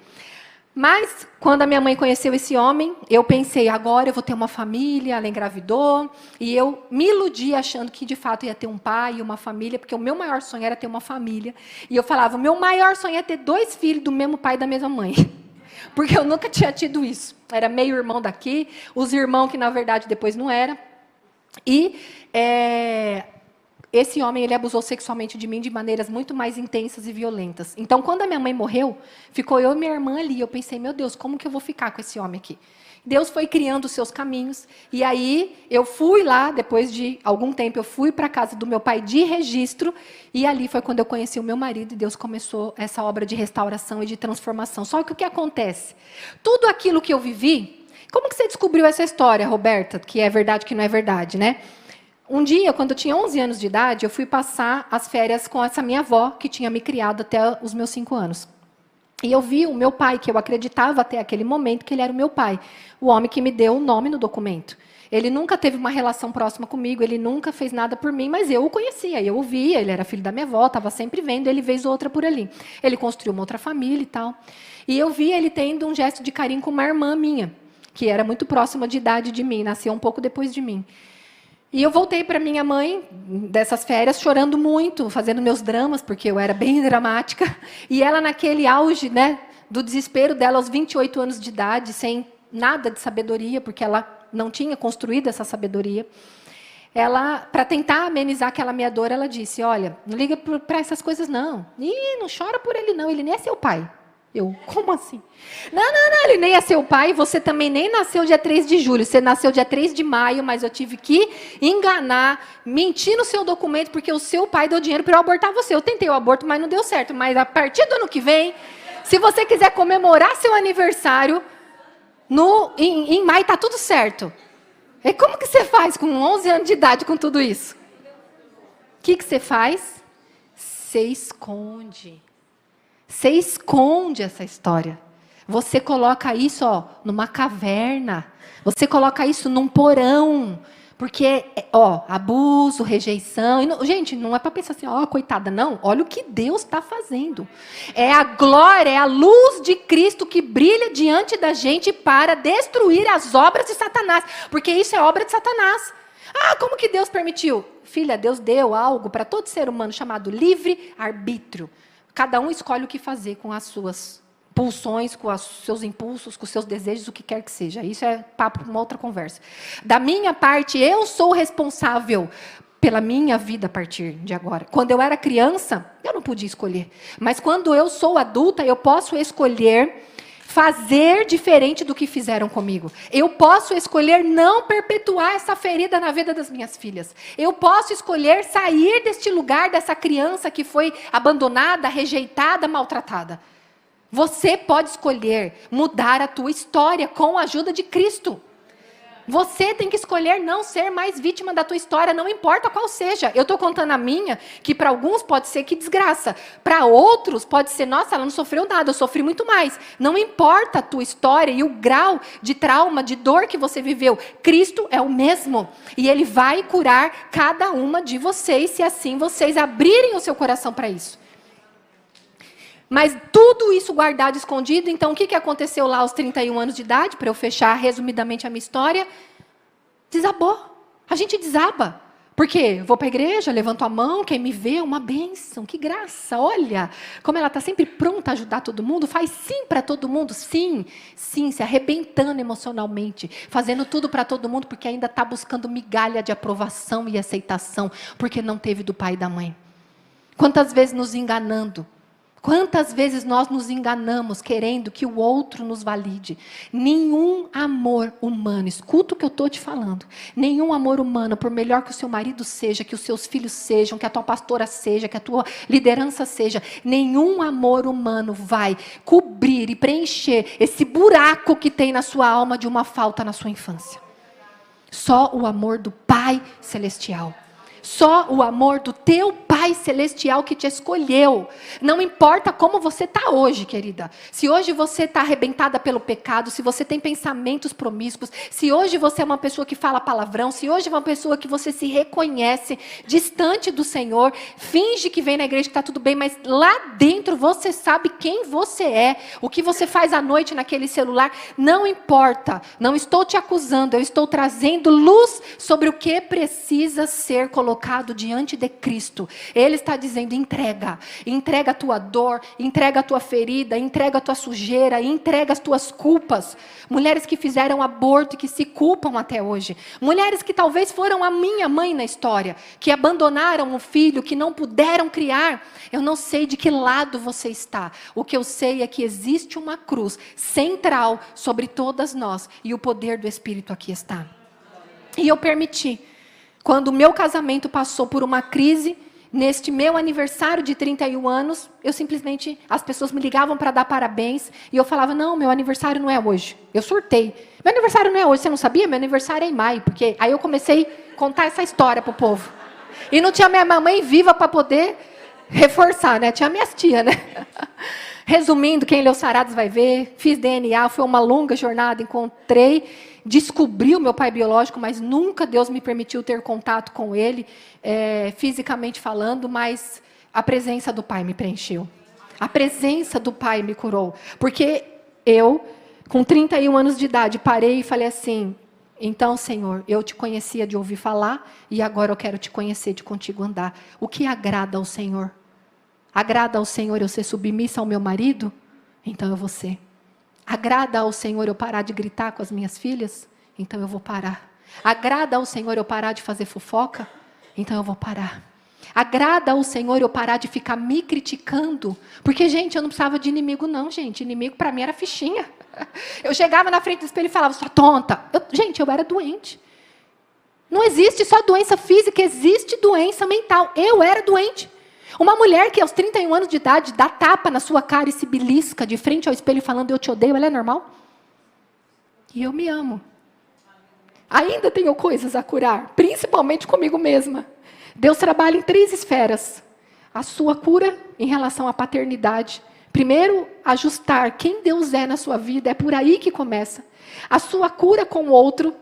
Mas, quando a minha mãe conheceu esse homem, eu pensei, agora eu vou ter uma família, ela engravidou, e eu me iludi achando que, de fato, ia ter um pai e uma família, porque o meu maior sonho era ter uma família. E eu falava, o meu maior sonho é ter 2 filhos do mesmo pai e da mesma mãe. Porque eu nunca tinha tido isso. Era meio irmão daqui, os irmãos que, na verdade, depois não era. E esse homem, ele abusou sexualmente de mim de maneiras muito mais intensas e violentas. Então, quando a minha mãe morreu, ficou eu e minha irmã ali. Eu pensei, meu Deus, como que eu vou ficar com esse homem aqui? Deus foi criando os seus caminhos. E aí, eu fui lá, depois de algum tempo, eu fui para a casa do meu pai de registro. E ali foi quando eu conheci o meu marido. E Deus começou essa obra de restauração e de transformação. Só que o que acontece? Tudo aquilo que eu vivi... Como que você descobriu essa história, Roberta? Que é verdade, que não é verdade, né? Um dia, quando eu tinha 11 anos de idade, eu fui passar as férias com essa minha avó, que tinha me criado até os meus 5 anos. E eu vi o meu pai, que eu acreditava até aquele momento que ele era o meu pai, o homem que me deu o nome no documento. Ele nunca teve uma relação próxima comigo, ele nunca fez nada por mim, mas eu o conhecia, eu o via, ele era filho da minha avó, estava sempre vendo ele vez ou outra por ali. Ele construiu uma outra família e tal. E eu via ele tendo um gesto de carinho com uma irmã minha, que era muito próxima de idade de mim, nasceu um pouco depois de mim. E eu voltei para minha mãe, dessas férias, chorando muito, fazendo meus dramas, porque eu era bem dramática. E ela, naquele auge, né, do desespero dela, aos 28 anos de idade, sem nada de sabedoria, porque ela não tinha construído essa sabedoria, ela, para tentar amenizar aquela minha dor, ela disse, olha, não liga para essas coisas, não. Ih, não chora por ele, não, ele nem é seu pai. Eu, como assim? Não, ele nem é seu pai, você também nem nasceu dia 3 de julho, você nasceu dia 3 de maio, mas eu tive que enganar, mentir no seu documento, porque o seu pai deu dinheiro para eu abortar você. Eu tentei o aborto, mas não deu certo. Mas a partir do ano que vem, se você quiser comemorar seu aniversário, em maio está tudo certo. E como que você faz com 11 anos de idade com tudo isso? O que você faz? Você esconde. Você esconde essa história. Você coloca isso, ó, numa caverna. Você coloca isso num porão. Porque, ó, abuso, rejeição. Gente, não é para pensar assim, ó, coitada, não. Olha o que Deus está fazendo. É a glória, é a luz de Cristo que brilha diante da gente para destruir as obras de Satanás. Porque isso é obra de Satanás. Ah, como que Deus permitiu? Filha, Deus deu algo para todo ser humano chamado livre-arbítrio. Cada um escolhe o que fazer com as suas pulsões, com os seus impulsos, com os seus desejos, o que quer que seja. Isso é papo para uma outra conversa. Da minha parte, eu sou responsável pela minha vida a partir de agora. Quando eu era criança, eu não podia escolher. Mas quando eu sou adulta, eu posso escolher fazer diferente do que fizeram comigo. Eu posso escolher não perpetuar essa ferida na vida das minhas filhas. Eu posso escolher sair deste lugar, dessa criança que foi abandonada, rejeitada, maltratada. Você pode escolher mudar a tua história com a ajuda de Cristo. Você tem que escolher não ser mais vítima da tua história, não importa qual seja. Eu estou contando a minha, que para alguns pode ser que desgraça. Para outros pode ser, nossa, ela não sofreu nada, eu sofri muito mais. Não importa a tua história e o grau de trauma, de dor que você viveu. Cristo é o mesmo. E Ele vai curar cada uma de vocês, se assim vocês abrirem o seu coração para isso. Mas tudo isso guardado, escondido, então o que aconteceu lá aos 31 anos de idade, para eu fechar resumidamente a minha história? Desabou. A gente desaba. Por quê? Vou para a igreja, levanto a mão, quem me vê é uma bênção, que graça, olha, como ela está sempre pronta a ajudar todo mundo, faz sim para todo mundo, sim, se arrebentando emocionalmente, fazendo tudo para todo mundo, porque ainda está buscando migalha de aprovação e aceitação, porque não teve do pai e da mãe. Quantas vezes nos enganando, Quantas vezes nós nos enganamos querendo que o outro nos valide? Nenhum amor humano, escuta o que eu estou te falando, nenhum amor humano, por melhor que o seu marido seja, que os seus filhos sejam, que a tua pastora seja, que a tua liderança seja, nenhum amor humano vai cobrir e preencher esse buraco que tem na sua alma de uma falta na sua infância. Só o amor do Pai Celestial. Só o amor do teu Pai Celestial que te escolheu. Não importa como você está hoje, querida. Se hoje você está arrebentada pelo pecado, se você tem pensamentos promíscuos, se hoje você é uma pessoa que fala palavrão, se hoje é uma pessoa que você se reconhece distante do Senhor, finge que vem na igreja que está tudo bem, mas lá dentro você sabe quem você é, o que você faz à noite naquele celular, não importa. Não estou te acusando, eu estou trazendo luz sobre o que precisa ser colocado diante de Cristo. Ele está dizendo: entrega a tua dor, entrega a tua ferida, entrega a tua sujeira, entrega as tuas culpas. Mulheres que fizeram aborto e que se culpam até hoje. Mulheres que talvez foram a minha mãe na história, que abandonaram o filho, que não puderam criar. Eu não sei de que lado você está. O que eu sei é que existe uma cruz central sobre todas nós e o poder do Espírito aqui está. E eu permiti. Quando o meu casamento passou por uma crise, neste meu aniversário de 31 anos, eu simplesmente, as pessoas me ligavam para dar parabéns, e eu falava: não, meu aniversário não é hoje. Eu surtei. Meu aniversário não é hoje, você não sabia? Meu aniversário é em maio, porque aí eu comecei a contar essa história para o povo. E não tinha minha mamãe viva para poder reforçar, né? Tinha minhas tias, né? Resumindo, quem leu Sarados vai ver, fiz DNA, foi uma longa jornada, descobri o meu pai biológico, mas nunca Deus me permitiu ter contato com ele, fisicamente falando, mas a presença do Pai me preencheu. A presença do Pai me curou. Porque eu, com 31 anos de idade, parei e falei assim: então, Senhor, eu te conhecia de ouvir falar, e agora eu quero te conhecer de contigo andar. O que agrada ao Senhor? Agrada ao Senhor eu ser submissa ao meu marido? Então eu vou ser. Agrada ao Senhor eu parar de gritar com as minhas filhas? Então eu vou parar. Agrada ao Senhor eu parar de fazer fofoca? Então eu vou parar. Agrada ao Senhor eu parar de ficar me criticando? Porque, gente, eu não precisava de inimigo não, gente. Inimigo para mim era fichinha. Eu chegava na frente do espelho e falava: sua tonta. Gente, eu era doente. Não existe só doença física, existe doença mental. Eu era doente. Uma mulher que aos 31 anos de idade dá tapa na sua cara e se belisca de frente ao espelho falando: eu te odeio, ela é normal? E eu me amo. Ainda tenho coisas a curar, principalmente comigo mesma. Deus trabalha em 3 esferas. A sua cura em relação à paternidade. Primeiro, ajustar quem Deus é na sua vida, é por aí que começa. A sua cura com o outro.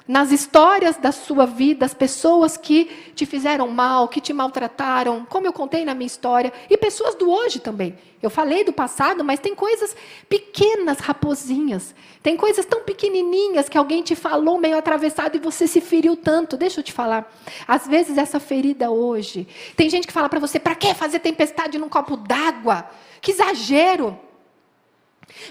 Nas histórias da sua vida, as pessoas que te fizeram mal, que te maltrataram, como eu contei na minha história, e pessoas do hoje também. Eu falei do passado, mas tem coisas pequenas, raposinhas. Tem coisas tão pequenininhas que alguém te falou meio atravessado e você se feriu tanto. Deixa eu te falar. Às vezes essa ferida hoje, tem gente que fala para você: para que fazer tempestade num copo d'água? Que exagero!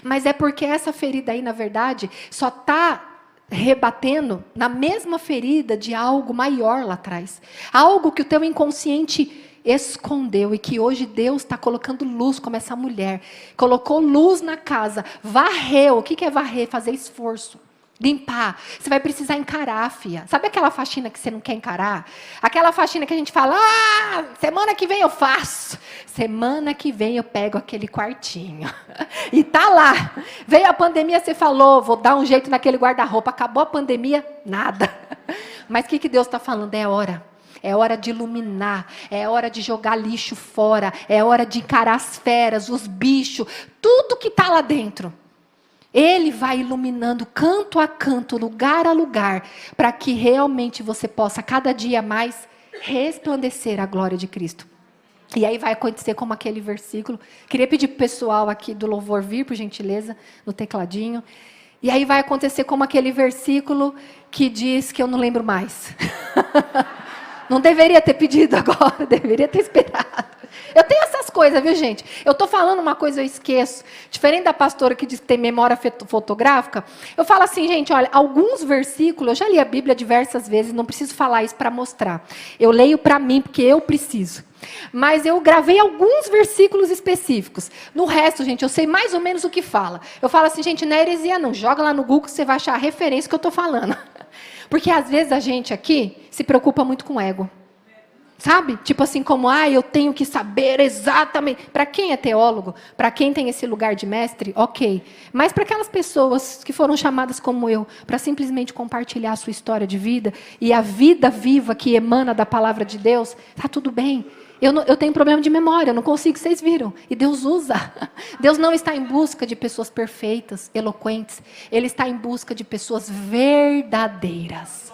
Mas é porque essa ferida aí, na verdade, só está rebatendo na mesma ferida de algo maior lá atrás. Algo que o teu inconsciente escondeu e que hoje Deus está colocando luz, como essa mulher. Colocou luz na casa, varreu. O que é varrer? Fazer esforço. Limpar. Você vai precisar encarar, filha. Sabe aquela faxina que você não quer encarar? Aquela faxina que a gente fala: semana que vem eu faço. Semana que vem eu pego aquele quartinho. E tá lá. Veio a pandemia, você falou: vou dar um jeito naquele guarda-roupa. Acabou a pandemia? Nada. Mas o que Deus está falando? É hora. É hora de iluminar. É hora de jogar lixo fora. É hora de encarar as feras, os bichos. Tudo que está lá dentro. Ele vai iluminando canto a canto, lugar a lugar, para que realmente você possa cada dia mais resplandecer a glória de Cristo. E aí vai acontecer como aquele versículo. Queria pedir para o pessoal aqui do louvor vir, por gentileza, no tecladinho. E aí vai acontecer como aquele versículo que diz que eu não lembro mais. Não deveria ter pedido agora, deveria ter esperado. Eu tenho essas coisas, viu, gente? Eu estou falando uma coisa, eu esqueço. Diferente da pastora que diz que tem memória fotográfica, eu falo assim, gente, olha, alguns versículos, eu já li a Bíblia diversas vezes, não preciso falar isso para mostrar. Eu leio para mim, porque eu preciso. Mas eu gravei alguns versículos específicos. No resto, gente, eu sei mais ou menos o que fala. Eu falo assim, gente, não é heresia não. Joga lá no Google que você vai achar a referência que eu estou falando. Porque às vezes a gente aqui se preocupa muito com o ego. Sabe? Tipo assim, como, eu tenho que saber exatamente. Para quem é teólogo, para quem tem esse lugar de mestre, ok. Mas para aquelas pessoas que foram chamadas como eu, para simplesmente compartilhar a sua história de vida e a vida viva que emana da palavra de Deus, tá tudo bem. Eu tenho problema de memória, eu não consigo, vocês viram. E Deus usa. Deus não está em busca de pessoas perfeitas, eloquentes. Ele está em busca de pessoas verdadeiras.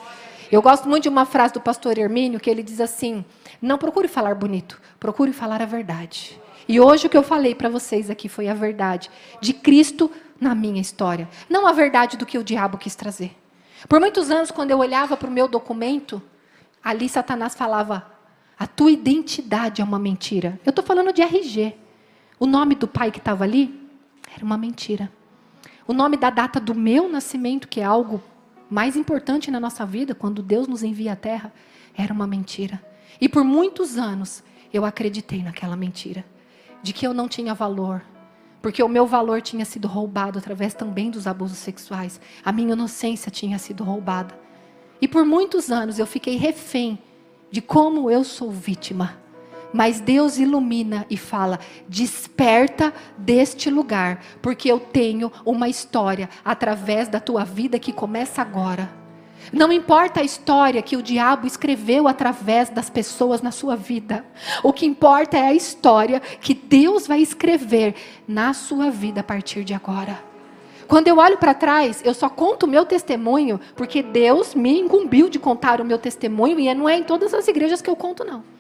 Eu gosto muito de uma frase do pastor Hermínio, que ele diz assim, não procure falar bonito, procure falar a verdade. E hoje o que eu falei para vocês aqui foi a verdade de Cristo na minha história. Não a verdade do que o diabo quis trazer. Por muitos anos, quando eu olhava para o meu documento, ali Satanás falava, a tua identidade é uma mentira. Eu estou falando de RG. O nome do pai que estava ali era uma mentira. O nome da data do meu nascimento, que é algo mais importante na nossa vida, quando Deus nos envia à terra, era uma mentira. E por muitos anos, eu acreditei naquela mentira. De que eu não tinha valor. Porque o meu valor tinha sido roubado através também dos abusos sexuais. A minha inocência tinha sido roubada. E por muitos anos, eu fiquei refém de como eu sou vítima. Mas Deus ilumina e fala, desperta deste lugar, porque eu tenho uma história através da tua vida que começa agora. Não importa a história que o diabo escreveu através das pessoas na sua vida. O que importa é a história que Deus vai escrever na sua vida a partir de agora. Quando eu olho para trás, eu só conto o meu testemunho, porque Deus me incumbiu de contar o meu testemunho, e não é em todas as igrejas que eu conto, não.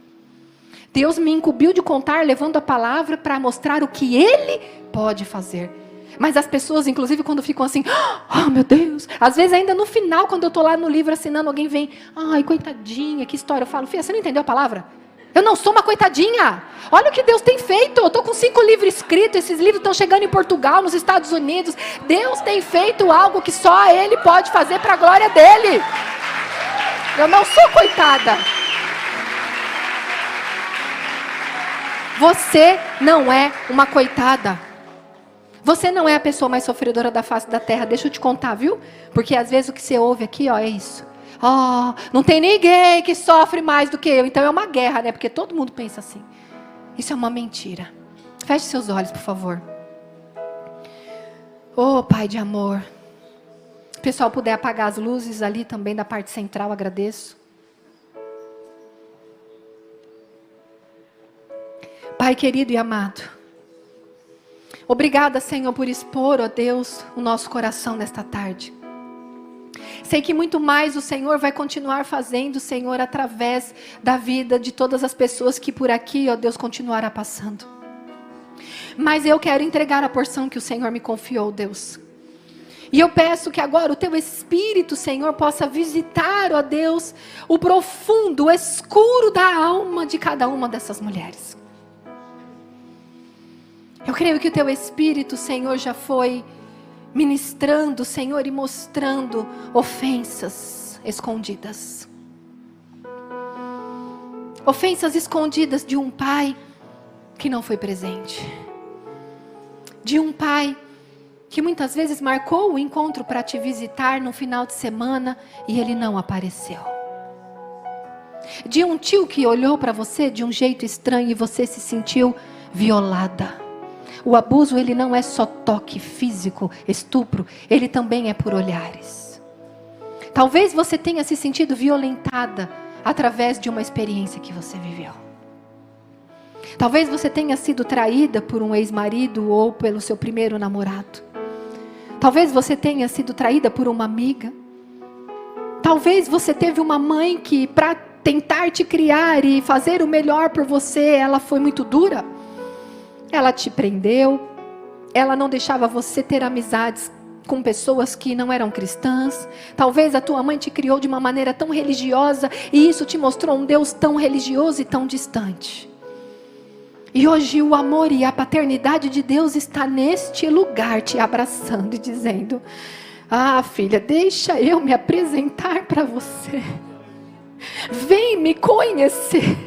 Deus me incumbiu de contar, levando a palavra para mostrar o que Ele pode fazer. Mas as pessoas, inclusive, quando ficam assim, meu Deus, às vezes ainda no final, quando eu estou lá no livro assinando, alguém vem, coitadinha, que história. Eu falo, filha, você não entendeu a palavra? Eu não sou uma coitadinha. Olha o que Deus tem feito. Eu estou com 5 livros escritos. Esses livros estão chegando em Portugal, nos Estados Unidos. Deus tem feito algo que só Ele pode fazer para a glória dEle. Eu não sou coitada. Você não é uma coitada. Você não é a pessoa mais sofredora da face da terra. Deixa eu te contar, viu? Porque às vezes o que você ouve aqui, é isso. Não tem ninguém que sofre mais do que eu. Então é uma guerra, né? Porque todo mundo pensa assim. Isso é uma mentira. Feche seus olhos, por favor. Pai de amor. Se o pessoal puder apagar as luzes ali também da parte central, agradeço. Pai querido e amado. Obrigada, Senhor, por expor, Deus, o nosso coração nesta tarde. Sei que muito mais o Senhor vai continuar fazendo, Senhor, através da vida de todas as pessoas que por aqui, Deus, continuará passando. Mas eu quero entregar a porção que o Senhor me confiou, Deus. E eu peço que agora o Teu Espírito, Senhor, possa visitar, Deus, o profundo, o escuro da alma de cada uma dessas mulheres. Eu creio que o Teu Espírito, Senhor, já foi ministrando, Senhor, e mostrando ofensas escondidas. Ofensas escondidas de um pai que não foi presente. De um pai que muitas vezes marcou o encontro para te visitar no final de semana e ele não apareceu. De um tio que olhou para você de um jeito estranho e você se sentiu violada. O abuso, ele não é só toque físico, estupro, ele também é por olhares. Talvez você tenha se sentido violentada através de uma experiência que você viveu. Talvez você tenha sido traída por um ex-marido ou pelo seu primeiro namorado. Talvez você tenha sido traída por uma amiga. Talvez você teve uma mãe que, para tentar te criar e fazer o melhor por você, ela foi muito dura. Ela te prendeu, ela não deixava você ter amizades com pessoas que não eram cristãs. Talvez a tua mãe te criou de uma maneira tão religiosa e isso te mostrou um Deus tão religioso e tão distante. E hoje o amor e a paternidade de Deus está neste lugar, te abraçando e dizendo: ah, filha, deixa eu me apresentar para você. Vem me conhecer.